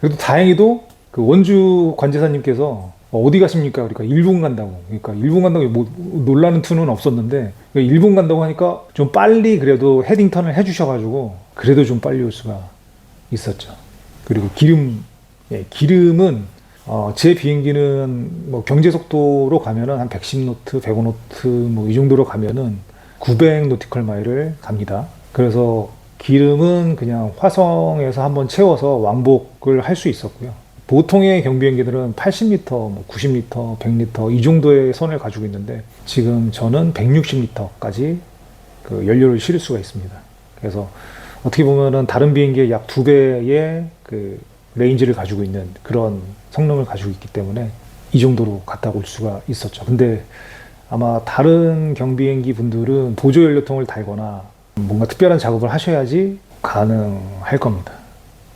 그래도 다행히도 그 원주 관제사님께서 어디 가십니까? 그러니까 일본 간다고. 그러니까 일본 간다고 뭐 놀라는 투는 없었는데 그러니까 일본 간다고 하니까 좀 빨리 그래도 헤딩턴을 해주셔가지고 그래도 좀 빨리 올 수가 있었죠. 그리고 기름은 제 비행기는 뭐 경제 속도로 가면은 한 110노트, 105노트 뭐 이 정도로 가면은 900노티컬 마일을 갑니다. 그래서 기름은 그냥 화성에서 한번 채워서 왕복을 할 수 있었고요. 보통의 경비행기들은 80m, 뭐 90m, 100m 이 정도의 선을 가지고 있는데 지금 저는 160m까지 그 연료를 실을 수가 있습니다. 그래서 어떻게 보면은 다른 비행기의 약 2배의 그 레인지를 가지고 있는 그런 성능을 가지고 있기 때문에 이 정도로 갔다 올 수가 있었죠. 근데 아마 다른 경비행기 분들은 보조 연료통을 달거나 뭔가 특별한 작업을 하셔야지 가능할 겁니다.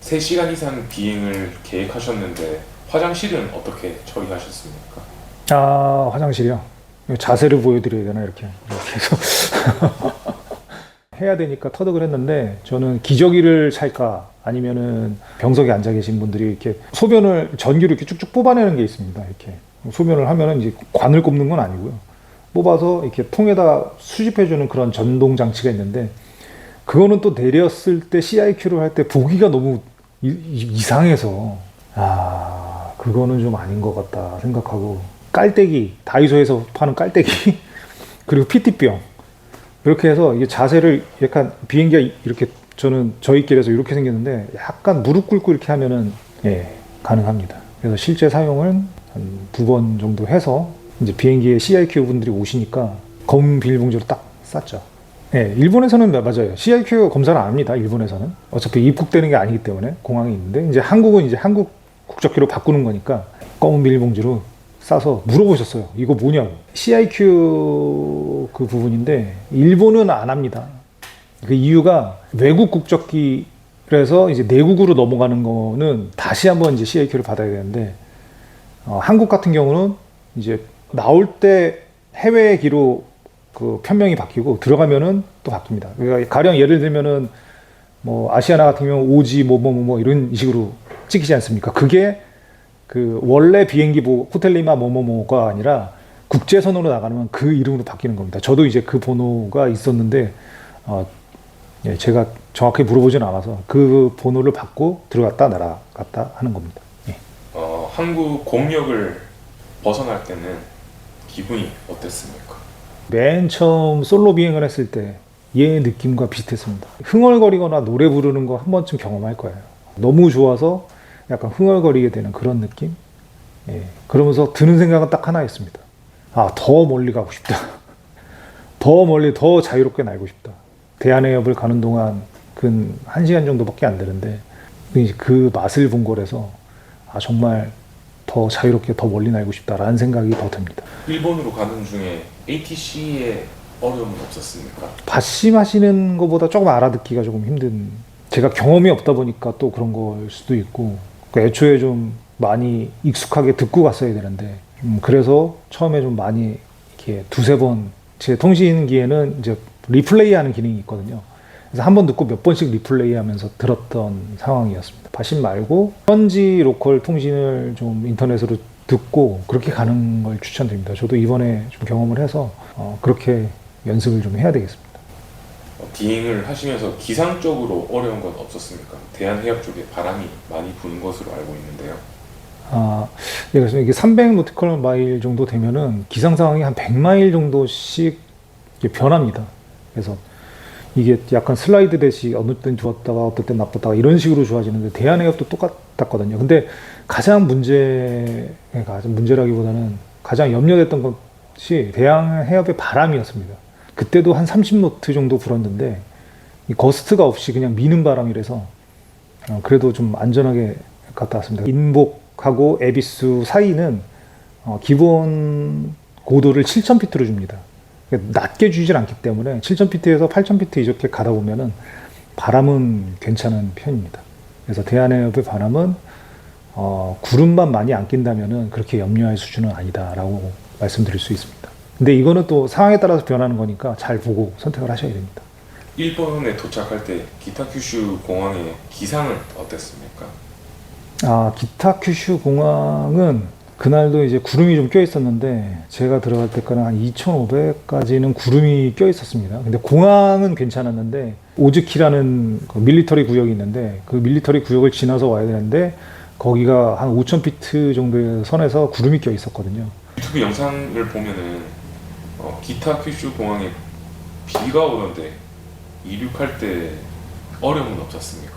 3시간 이상 비행을 계획하셨는데 화장실은 어떻게 처리하셨습니까? 화장실이요? 자세를 보여드려야 되나 이렇게 해서 해야 되니까 터득을 했는데 저는 기저귀를 찰까 아니면은 병석에 앉아 계신 분들이 이렇게 소변을 전기로 이렇게 쭉쭉 뽑아내는 게 있습니다. 이렇게 소변을 하면은 이제 관을 꼽는 건 아니고요. 뽑아서 이렇게 통에다 수집해주는 그런 전동 장치가 있는데 그거는 또 내렸을 때 CIQ를 할 때 보기가 너무 이상해서 그거는 좀 아닌 것 같다 생각하고 깔때기, 다이소에서 파는 깔때기 그리고 PT병 그렇게 해서 이게 자세를 약간 비행기가 이렇게 저희 길에서 이렇게 생겼는데 약간 무릎 꿇고 이렇게 하면은 가능합니다. 그래서 실제 사용은 한 2번 정도 해서 이제 비행기에 CIQ 분들이 오시니까 검은 비닐봉지로 딱 쌌죠. 일본에서는 맞아요. CIQ 검사를 안 합니다. 일본에서는 어차피 입국되는 게 아니기 때문에 공항에 있는데 이제 한국은 이제 한국 국적기로 바꾸는 거니까 검은 비닐봉지로 싸서 물어보셨어요. 이거 뭐냐고. CIQ 그 부분인데 일본은 안 합니다. 그 이유가 외국 국적기라서 이제 내국으로 넘어가는 거는 다시 한번 이제 CIQ를 받아야 되는데 한국 같은 경우는 이제 나올 때 해외기로 그 편명이 바뀌고 들어가면은 또 바뀝니다. 그러니까 가령 예를 들면은 뭐 아시아나 같은 경우 오지 뭐 이런 식으로 찍히지 않습니까? 그게 그 원래 비행기 호텔리마 뭐가 아니라 국제선으로 나가면 그 이름으로 바뀌는 겁니다. 저도 이제 그 번호가 있었는데 제가 정확히 물어보진 않아서 그 번호를 받고 들어갔다 나갔다 하는 겁니다. 한국 공역을 벗어날 때는 기분이 어땠습니까? 맨 처음 솔로 비행을 했을 때 얘 느낌과 비슷했습니다. 흥얼거리거나 노래 부르는 거 한 번쯤 경험할 거예요. 너무 좋아서 약간 흥얼거리게 되는 그런 느낌? 예. 그러면서 드는 생각은 딱 하나였습니다. 아, 더 멀리 가고 싶다. 더 멀리, 더 자유롭게 날고 싶다. 대한해협을 가는 동안 근 1시간 정도밖에 안 되는데 그 맛을 본 거라서 아, 정말 더 자유롭게 더 멀리 날고 싶다라는 생각이 더 듭니다. 일본으로 가는 중에 ATC에 어려움은 없었습니까? 발심하시는 것보다 조금 알아듣기가 조금 힘든, 제가 경험이 없다 보니까 또 그런 걸 수도 있고, 그러니까 애초에 좀 많이 익숙하게 듣고 갔어야 되는데 그래서 처음에 좀 많이 이렇게 두세 번, 제 통신기에는 이제 리플레이 하는 기능이 있거든요. 그래서 한 번 듣고 몇 번씩 리플레이 하면서 들었던 상황이었습니다. 발신 말고 현지 로컬 통신을 좀 인터넷으로 듣고 그렇게 가는 걸 추천드립니다. 저도 이번에 좀 경험을 해서 그렇게 연습을 좀 해야 되겠습니다. 비행을 하시면서 기상적으로 어려운 건 없었습니까? 대한해협 쪽에 바람이 많이 부는 것으로 알고 있는데요. 예, 그래서 이게 300 노티컬 마일 정도 되면은 기상 상황이 한 100마일 정도씩 변합니다. 그래서 이게 약간 슬라이드 대시 어느 때는 좋았다가 어떨 땐 나빴다가 이런 식으로 좋아지는데 대한해협도 똑같았거든요. 근데 가장 문제라기보다는 가장 염려됐던 것이 대한해협의 바람이었습니다. 그때도 한 30노트 정도 불었는데 이 거스트가 없이 그냥 미는 바람이라서 그래도 좀 안전하게 갔다 왔습니다. 인복하고 에비스 사이는 기본 고도를 7,000피트로 줍니다. 낮게 주질 않기 때문에 7,000피트에서 8,000피트 이렇게 가다 보면은 바람은 괜찮은 편입니다. 그래서 대한해협의 바람은 구름만 많이 안 낀다면은 그렇게 염려할 수준은 아니다라고 말씀드릴 수 있습니다. 근데 이거는 또 상황에 따라서 변하는 거니까 잘 보고 선택을 하셔야 됩니다. 일본에 도착할 때 기타큐슈 공항의 기상은 어땠습니까? 기타큐슈 공항은 그날도 이제 구름이 좀 껴 있었는데 제가 들어갈 때까지는 한 2,500까지는 구름이 껴 있었습니다. 근데 공항은 괜찮았는데 오즈키라는 그 밀리터리 구역이 있는데 그 밀리터리 구역을 지나서 와야 되는데 거기가 한 5,000피트 정도의 선에서 구름이 껴 있었거든요. 유튜브 영상을 보면은 기타큐슈 공항에 비가 오는데 이륙할 때 어려움은 없었습니까?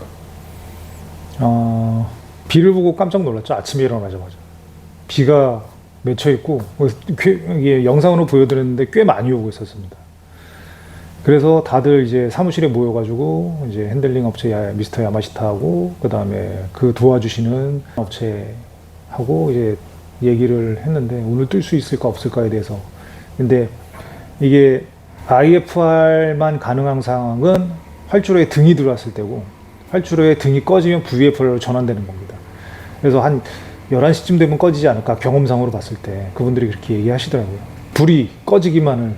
비를 보고 깜짝 놀랐죠. 아침에 일어나자마자 비가 맺혀 있고 이게 영상으로 보여드렸는데 꽤 많이 오고 있었습니다. 그래서 다들 이제 사무실에 모여가지고 이제 핸들링 업체 미스터 야마시타하고 그 다음에 그 도와주시는 업체하고 이제 얘기를 했는데 오늘 뜰 수 있을까 없을까에 대해서. 근데 이게 IFR만 가능한 상황은 활주로에 등이 들어왔을 때고 활주로에 등이 꺼지면 VFR로 전환되는 겁니다. 그래서 한 11시쯤 되면 꺼지지 않을까 경험상으로 봤을 때 그분들이 그렇게 얘기하시더라고요. 불이 꺼지기만을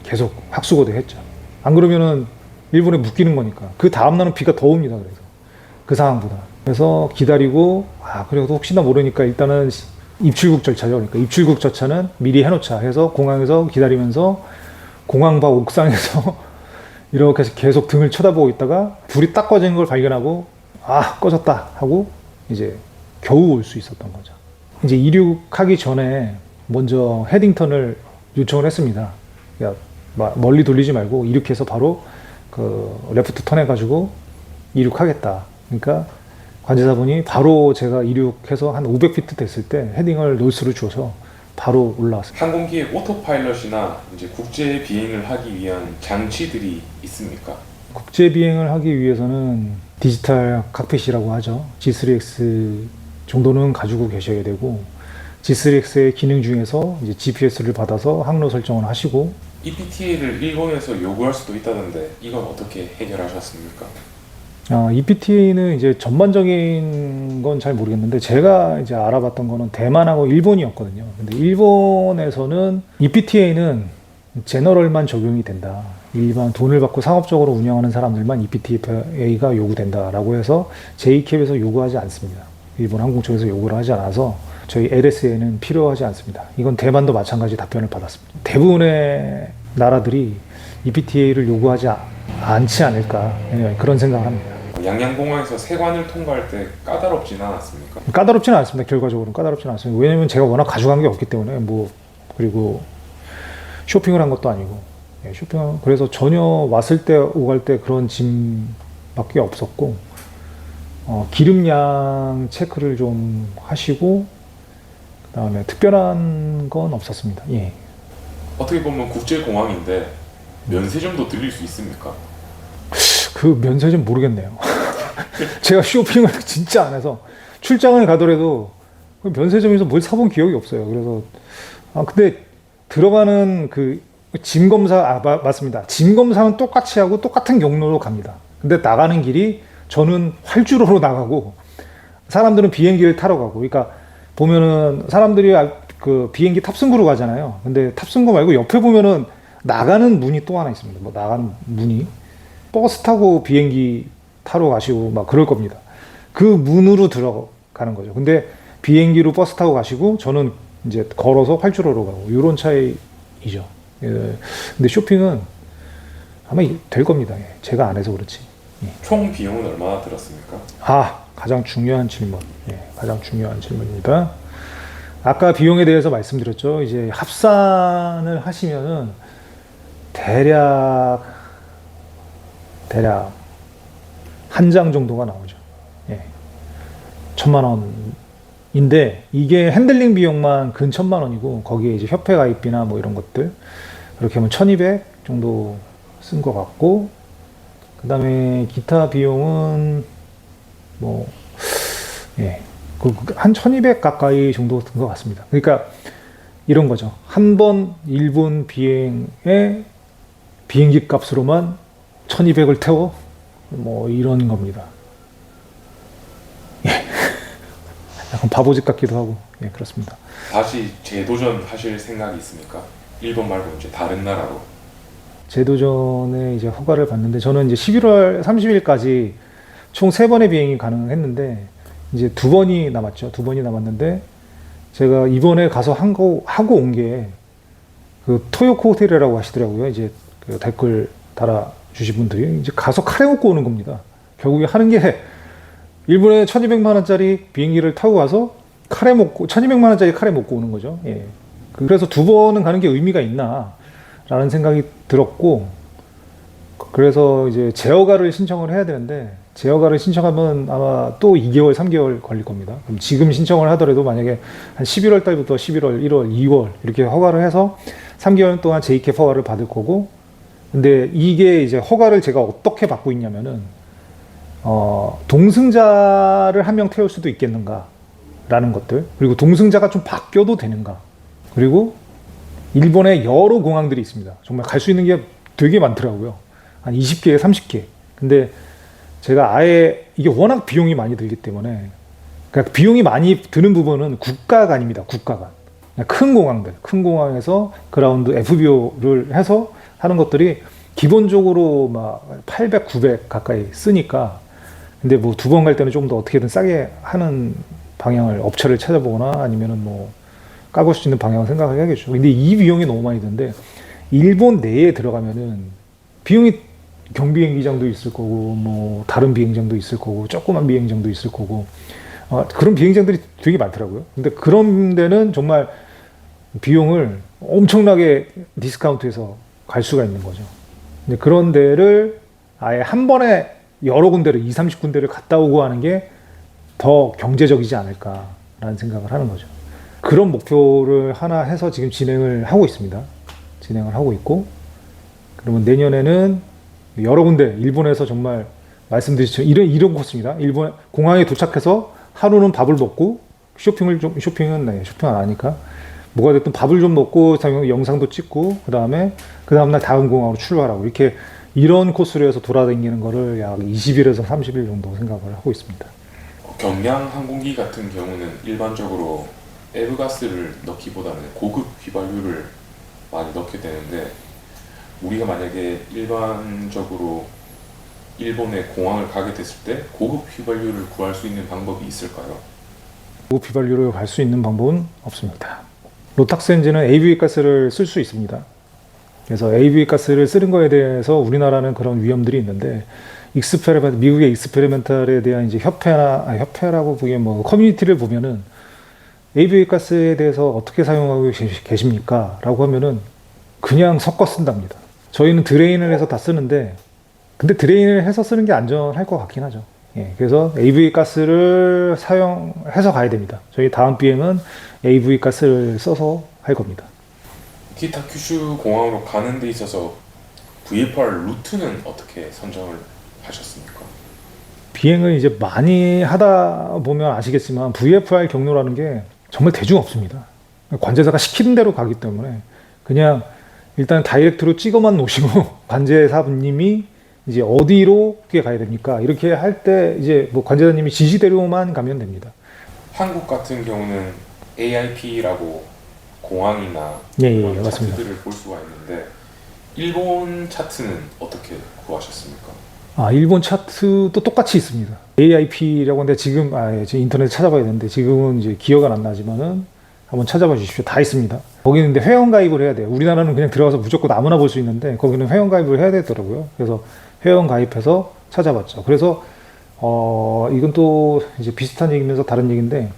계속 학수고대 했죠. 안 그러면은 일본에 묶이는 거니까. 그 다음날은 비가 더 옵니다. 그래서 그 상황보다. 그래서 기다리고 그래도 혹시나 모르니까 일단은 입출국 절차죠. 그러니까 입출국 절차는 미리 해놓자 해서 공항에서 기다리면서 공항 밖 옥상에서 이렇게 계속 등을 쳐다보고 있다가 불이 딱 꺼지는 걸 발견하고 꺼졌다 하고 이제 겨우 올 수 있었던 거죠. 이제 이륙하기 전에 먼저 헤딩턴을 요청을 했습니다. 그러니까 멀리 돌리지 말고 이륙해서 바로 그 레프트 턴 해가지고 이륙하겠다. 그러니까 관제사분이 바로 제가 이륙해서 한 500피트 됐을 때 헤딩을 노스로 줘서 바로 올라왔습니다. 항공기에 오토파일럿이나 이제 국제 비행을 하기 위한 장치들이 있습니까? 국제 비행을 하기 위해서는 디지털 칵핏이라고 하죠. G3X 정도는 가지고 계셔야 되고 G3X의 기능 중에서 이제 GPS를 받아서 항로 설정을 하시고 EPTA를 일본에서 요구할 수도 있다던데 이건 어떻게 해결하셨습니까? EPTA는 이제 전반적인 건 잘 모르겠는데 제가 이제 알아봤던 거는 대만하고 일본이었거든요. 근데 일본에서는 EPTA는 제너럴만 적용이 된다. 일반 돈을 받고 상업적으로 운영하는 사람들만 EPTA가 요구된다라고 해서 JCAP에서 요구하지 않습니다. 일본 항공청에서 요구를 하지 않아서 저희 LSA는 필요하지 않습니다. 이건 대만도 마찬가지 답변을 받았습니다. 대부분의 나라들이 EPTA를 요구하지 않지 않을까 그런 생각을 합니다. 양양공항에서 세관을 통과할 때 까다롭지는 않았습니까? 까다롭지는 않습니다. 결과적으로는 까다롭지는 않습니다. 왜냐면 제가 워낙 가져간 게 없기 때문에 그리고 쇼핑을 한 것도 아니고 그래서 전혀 왔을 때 오갈 때 그런 짐밖에 없었고 기름량 체크를 좀 하시고 그다음에 특별한 건 없었습니다. 예. 어떻게 보면 국제공항인데 면세점도 들릴 수 있습니까? 그 면세점 모르겠네요. 제가 쇼핑을 진짜 안 해서 출장을 가더라도 면세점에서 뭘 사본 기억이 없어요. 그래서 근데 들어가는 그 짐 검사 맞습니다. 짐 검사는 똑같이 하고 똑같은 경로로 갑니다. 근데 나가는 길이 저는 활주로로 나가고 사람들은 비행기를 타러 가고 그러니까 보면은 사람들이 그 비행기 탑승구로 가잖아요. 근데 탑승구 말고 옆에 보면은 나가는 문이 또 하나 있습니다. 뭐 나가는 문이 버스 타고 비행기 타러 가시고 막 그럴 겁니다. 그 문으로 들어가는 거죠. 근데 비행기로 버스 타고 가시고 저는 이제 걸어서 활주로로 가고 이런 차이이죠. 예. 근데 쇼핑은 아마 될 겁니다. 예. 제가 안 해서 그렇지. 예. 총 비용은 얼마나 들었습니까? 가장 중요한 질문. 예. 가장 중요한 질문입니다. 아까 비용에 대해서 말씀드렸죠. 이제 합산을 하시면은 대략 한 장 정도가 나오죠. 예. 1,000만 원인데 이게 핸들링 비용만 근 1,000만 원이고 거기에 이제 협회 가입비나 뭐 이런 것들 그렇게 하면 1,200 정도 쓴 것 같고 그 다음에 기타 비용은 뭐 한 1,200 가까이 정도 든 것 같습니다. 그러니까 이런 거죠. 한 번 일본 비행의 비행기 값으로만 1,200을 태워 뭐 이런 겁니다. 약간 바보짓 같기도 하고 그렇습니다. 다시 재도전 하실 생각이 있습니까? 일본 말고 이제 다른 나라로. 재도전에 이제 허가를 받는데 저는 이제 11월 30일까지 총 3번의 비행이 가능했는데 이제 2번이 남았죠. 2번이 남았는데 제가 이번에 가서 하고 온 게 그 토요코 호텔이라고 하시더라고요. 이제 그 댓글 달아주신 분들이 이제 가서 카레 먹고 오는 겁니다. 결국에 하는 게 일본에 1,200만 원짜리 비행기를 타고 가서 1,200만 원짜리 카레 먹고 오는 거죠. 예. 그래서 2번은 가는 게 의미가 있나 라는 생각이 들었고 그래서 이제 제어가를 신청을 해야 되는데 제어가를 신청하면 아마 또 2개월, 3개월 걸릴 겁니다. 그럼 지금 신청을 하더라도 만약에 한 11월 달부터 11월, 1월, 2월 이렇게 허가를 해서 3개월 동안 JCAP 허가를 받을 거고 근데 이게 이제 허가를 제가 어떻게 받고 있냐면은 동승자를 한 명 태울 수도 있겠는가 라는 것들 그리고 동승자가 좀 바뀌어도 되는가 그리고 일본에 여러 공항들이 있습니다. 정말 갈 수 있는 게 되게 많더라고요. 한 20개, 30개. 근데 제가 아예 이게 워낙 비용이 많이 들기 때문에 그러니까 비용이 많이 드는 부분은 국가가 아닙니다. 국가가. 큰 공항들, 큰 공항에서 그라운드 FBO를 해서 하는 것들이 기본적으로 막 800, 900 가까이 쓰니까 근데 뭐 2번 갈 때는 좀 더 어떻게든 싸게 하는 방향을 업체를 찾아보거나 아니면은 뭐 까볼 수 있는 방향을 생각을 해야겠죠. 근데 이 비용이 너무 많이 드는데 일본 내에 들어가면은 비용이 경비행기장도 있을 거고 뭐 다른 비행장도 있을 거고 조그만 비행장도 있을 거고 그런 비행장들이 되게 많더라고요. 근데 그런 데는 정말 비용을 엄청나게 디스카운트해서 갈 수가 있는 거죠. 근데 그런 데를 아예 한 번에 여러 군데를 20, 30군데를 갔다 오고 하는 게 더 경제적이지 않을까라는 생각을 하는 거죠. 그런 목표를 하나 해서 지금 진행을 하고 있습니다. 진행을 하고 있고 그러면 내년에는 여러 군데 일본에서 정말 말씀드렸죠. 이런 코스입니다. 일본 공항에 도착해서 하루는 밥을 먹고 쇼핑은 쇼핑은 안 하니까 뭐가 됐든 밥을 좀 먹고 영상도 찍고 그 다음날 다음 공항으로 출발하고 이렇게 이런 코스로 해서 돌아다니는 거를 약 20일에서 30일 정도 생각을 하고 있습니다. 경량 항공기 같은 경우는 일반적으로 에브가스를 넣기보다는 고급 휘발유를 많이 넣게 되는데 우리가 만약에 일반적으로 일본의 공항을 가게 됐을 때 고급 휘발유를 구할 수 있는 방법이 있을까요? 고급 휘발유를 갈 수 있는 방법은 없습니다. 로탁스 엔진은 AVA 가스를 쓸 수 있습니다. 그래서 AVA 가스를 쓰는 거에 대해서 우리나라는 그런 위험들이 있는데 미국의 익스페리멘탈에 대한 이제 협회라고 보기엔 뭐 커뮤니티를 보면은 AVA 가스에 대해서 어떻게 사용하고 계십니까? 라고 하면은 그냥 섞어 쓴답니다. 저희는 드레인을 해서 다 쓰는데, 근데 드레인을 해서 쓰는 게 안전할 것 같긴 하죠. 예, 그래서 AVA 가스를 사용해서 가야 됩니다. 저희 다음 비행은 AVA 가스를 써서 할 겁니다. 기타 큐슈 공항으로 가는 데 있어서 VFR 루트는 어떻게 선정을 하셨습니까? 비행을 이제 많이 하다 보면 아시겠지만 VFR 경로라는 게 정말 대중 없습니다. 관제사가 시키는 대로 가기 때문에 그냥 일단 다이렉트로 찍어만 놓으시고 관제사님이 이제 어디로 가야 됩니까? 이렇게 할 때 이제 뭐 관제사님이 지시대로만 가면 됩니다. 한국 같은 경우는 AIP라고 공항이나 맞습니다. 차트들을 볼 수가 있는데 일본 차트는 어떻게 구하셨습니까? 일본 차트도 똑같이 있습니다. AIP라고 하는데 지금 인터넷에 찾아봐야 되는데 지금은 이제 기억은 안 나지만은 한번 찾아봐 주십시오. 다 있습니다. 거기는 근데 회원 가입을 해야 돼요. 우리나라는 그냥 들어가서 무조건 아무나 볼 수 있는데 거기는 회원 가입을 해야 되더라고요. 그래서 회원 가입해서 찾아봤죠. 그래서 이건 또 이제 비슷한 얘기면서 다른 얘기인데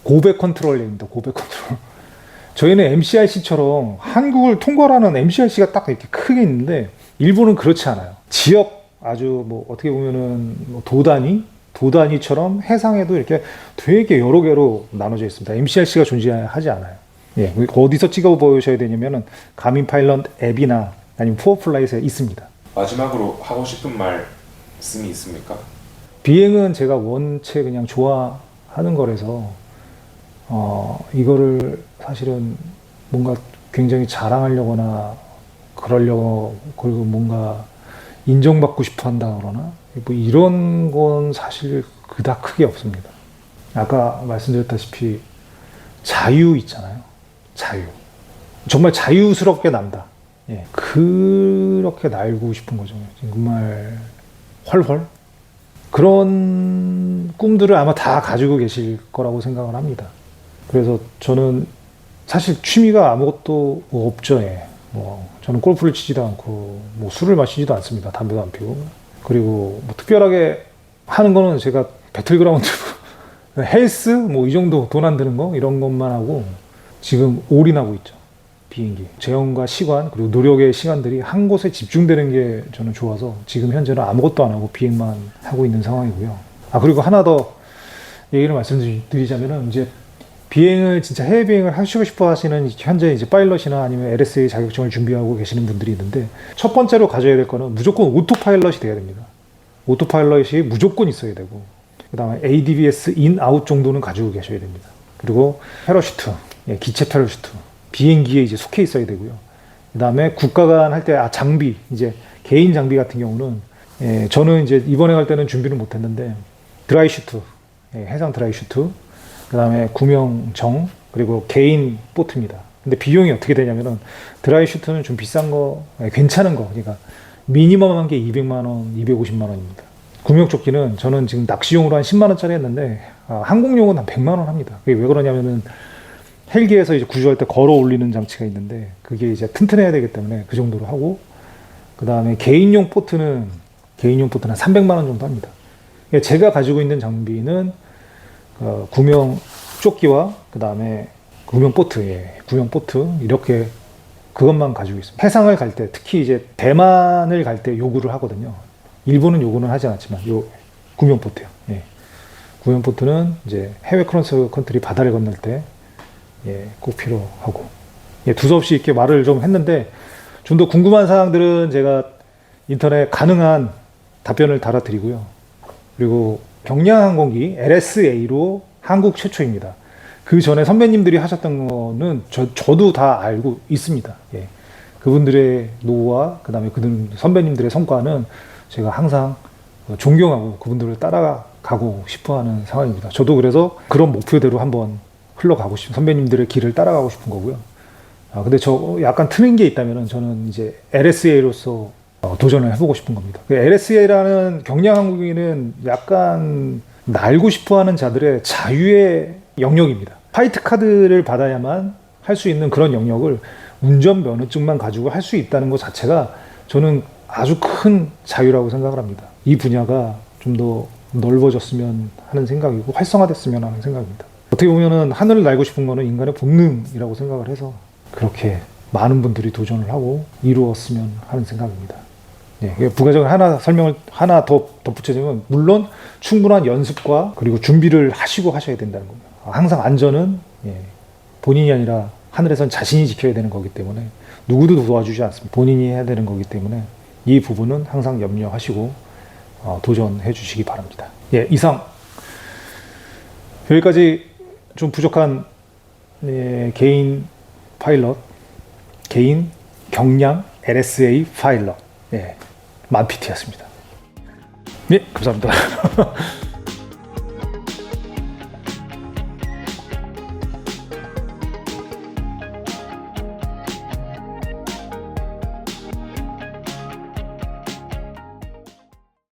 고백 컨트롤 얘기입니다. 고백 컨트롤. 저희는 MCRC처럼 한국을 통과하는 MCRC가 딱 이렇게 크게 있는데 일본은 그렇지 않아요. 지역 아주 뭐 어떻게 보면은 뭐 도단위처럼 해상에도 이렇게 되게 여러 개로 나눠져 있습니다. MCRC가 존재하지 않아요. 예, 어디서 찍어 보셔야 되냐면은 가민 파일럿 앱이나 아니면 포어플라잇에 있습니다. 마지막으로 하고 싶은 말씀이 있습니까? 비행은 제가 원체 그냥 좋아하는 거라서 이거를 사실은 뭔가 굉장히 자랑하려거나 그러려고 그리고 뭔가 인정받고 싶어 한다 그러나 뭐 이런 건 사실 그닥 크게 없습니다. 아까 말씀드렸다시피 자유 있잖아요. 자유. 정말 자유스럽게 난다. 예, 그렇게 날고 싶은 거죠. 정말 훨훨 그런 꿈들을 아마 다 가지고 계실 거라고 생각을 합니다. 그래서 저는 사실 취미가 아무것도 없죠. 예. 뭐 저는 골프를 치지도 않고 뭐 술을 마시지도 않습니다. 담배도 안 피고. 그리고 뭐 특별하게 하는 거는 제가 배틀그라운드 헬스 뭐 이 정도 돈 안 드는 거 이런 것만 하고 지금 올인하고 있죠. 비행기 재원과 시간 그리고 노력의 시간들이 한 곳에 집중되는 게 저는 좋아서 지금 현재는 아무것도 안 하고 비행만 하고 있는 상황이고요. 그리고 하나 더 얘기를 말씀드리자면은 이제 비행을 진짜 해외 비행을 하시고 싶어 하시는 현재 이제 파일럿이나 아니면 LSA 자격증을 준비하고 계시는 분들이 있는데 첫 번째로 가져야 될 거는 무조건 오토 파일럿이 돼야 됩니다. 오토 파일럿이 무조건 있어야 되고 그다음에 ADBS 인 아웃 정도는 가지고 계셔야 됩니다. 그리고 패러슈트, 기체 패러슈트, 비행기에 이제 속해 있어야 되고요. 그다음에 국가 간 할 때 장비 이제 개인 장비 같은 경우는 저는 이제 이번에 갈 때는 준비를 못했는데 드라이 슈트, 해상 드라이 슈트. 그 다음에 구명정 그리고 개인 보트입니다. 근데 비용이 어떻게 되냐면은 드라이 슈트는 좀 비싼 거, 괜찮은 거, 그러니까 미니멈 한 게 200만 원, 250만 원입니다. 구명조끼는 저는 지금 낚시용으로 한 10만 원짜리 했는데 항공용은 한 100만 원 합니다. 그게 왜 그러냐면은 헬기에서 이제 구조할 때 걸어 올리는 장치가 있는데 그게 이제 튼튼해야 되기 때문에 그 정도로 하고 그 다음에 개인용 보트는 한 300만 원 정도 합니다. 제가 가지고 있는 장비는 구명 조끼와 그 다음에 구명 보트, 구명 보트 이렇게 그것만 가지고 있습니다. 해상을 갈 때 특히 이제 대만을 갈 때 요구를 하거든요. 일본은 요구는 하지 않았지만 요 구명 보트요. 구명 보트는 이제 해외 크로스 컨트리 바다를 건널 때 꼭 필요하고 두서없이 이렇게 말을 좀 했는데 좀 더 궁금한 사항들은 제가 인터넷 가능한 답변을 달아드리고요. 그리고 경량항공기 LSA로 한국 최초입니다. 그 전에 선배님들이 하셨던 거는 저도 다 알고 있습니다. 그분들의 노후와 그 다음에 선배님들의 성과는 제가 항상 존경하고 그분들을 따라가고 싶어하는 상황입니다. 저도 그래서 그런 목표대로 한번 흘러가고 싶은 선배님들의 길을 따라가고 싶은 거고요. 근데 저 약간 트는 게 있다면은 저는 이제 LSA로서 도전을 해보고 싶은 겁니다. LSA라는 경량항공기는 약간 날고 싶어하는 자들의 자유의 영역입니다. 화이트 카드를 받아야만 할 수 있는 그런 영역을 운전 면허증만 가지고 할 수 있다는 것 자체가 저는 아주 큰 자유라고 생각을 합니다. 이 분야가 좀 더 넓어졌으면 하는 생각이고 활성화됐으면 하는 생각입니다. 어떻게 보면은 하늘을 날고 싶은 거는 인간의 본능이라고 생각을 해서 그렇게 많은 분들이 도전을 하고 이루었으면 하는 생각입니다. 예, 부가적인 설명을 하나 더 덧붙여주면, 물론 충분한 연습과 그리고 준비를 하시고 하셔야 된다는 겁니다. 항상 안전은 본인이 아니라 하늘에선 자신이 지켜야 되는 거기 때문에 누구도 도와주지 않습니다. 본인이 해야 되는 거기 때문에 이 부분은 항상 염려하시고 도전해 주시기 바랍니다. 예, 이상 여기까지 좀 부족한 개인 파일럿, 개인 경량 LSA 파일럿 만PT였습니다. 네, 감사합니다.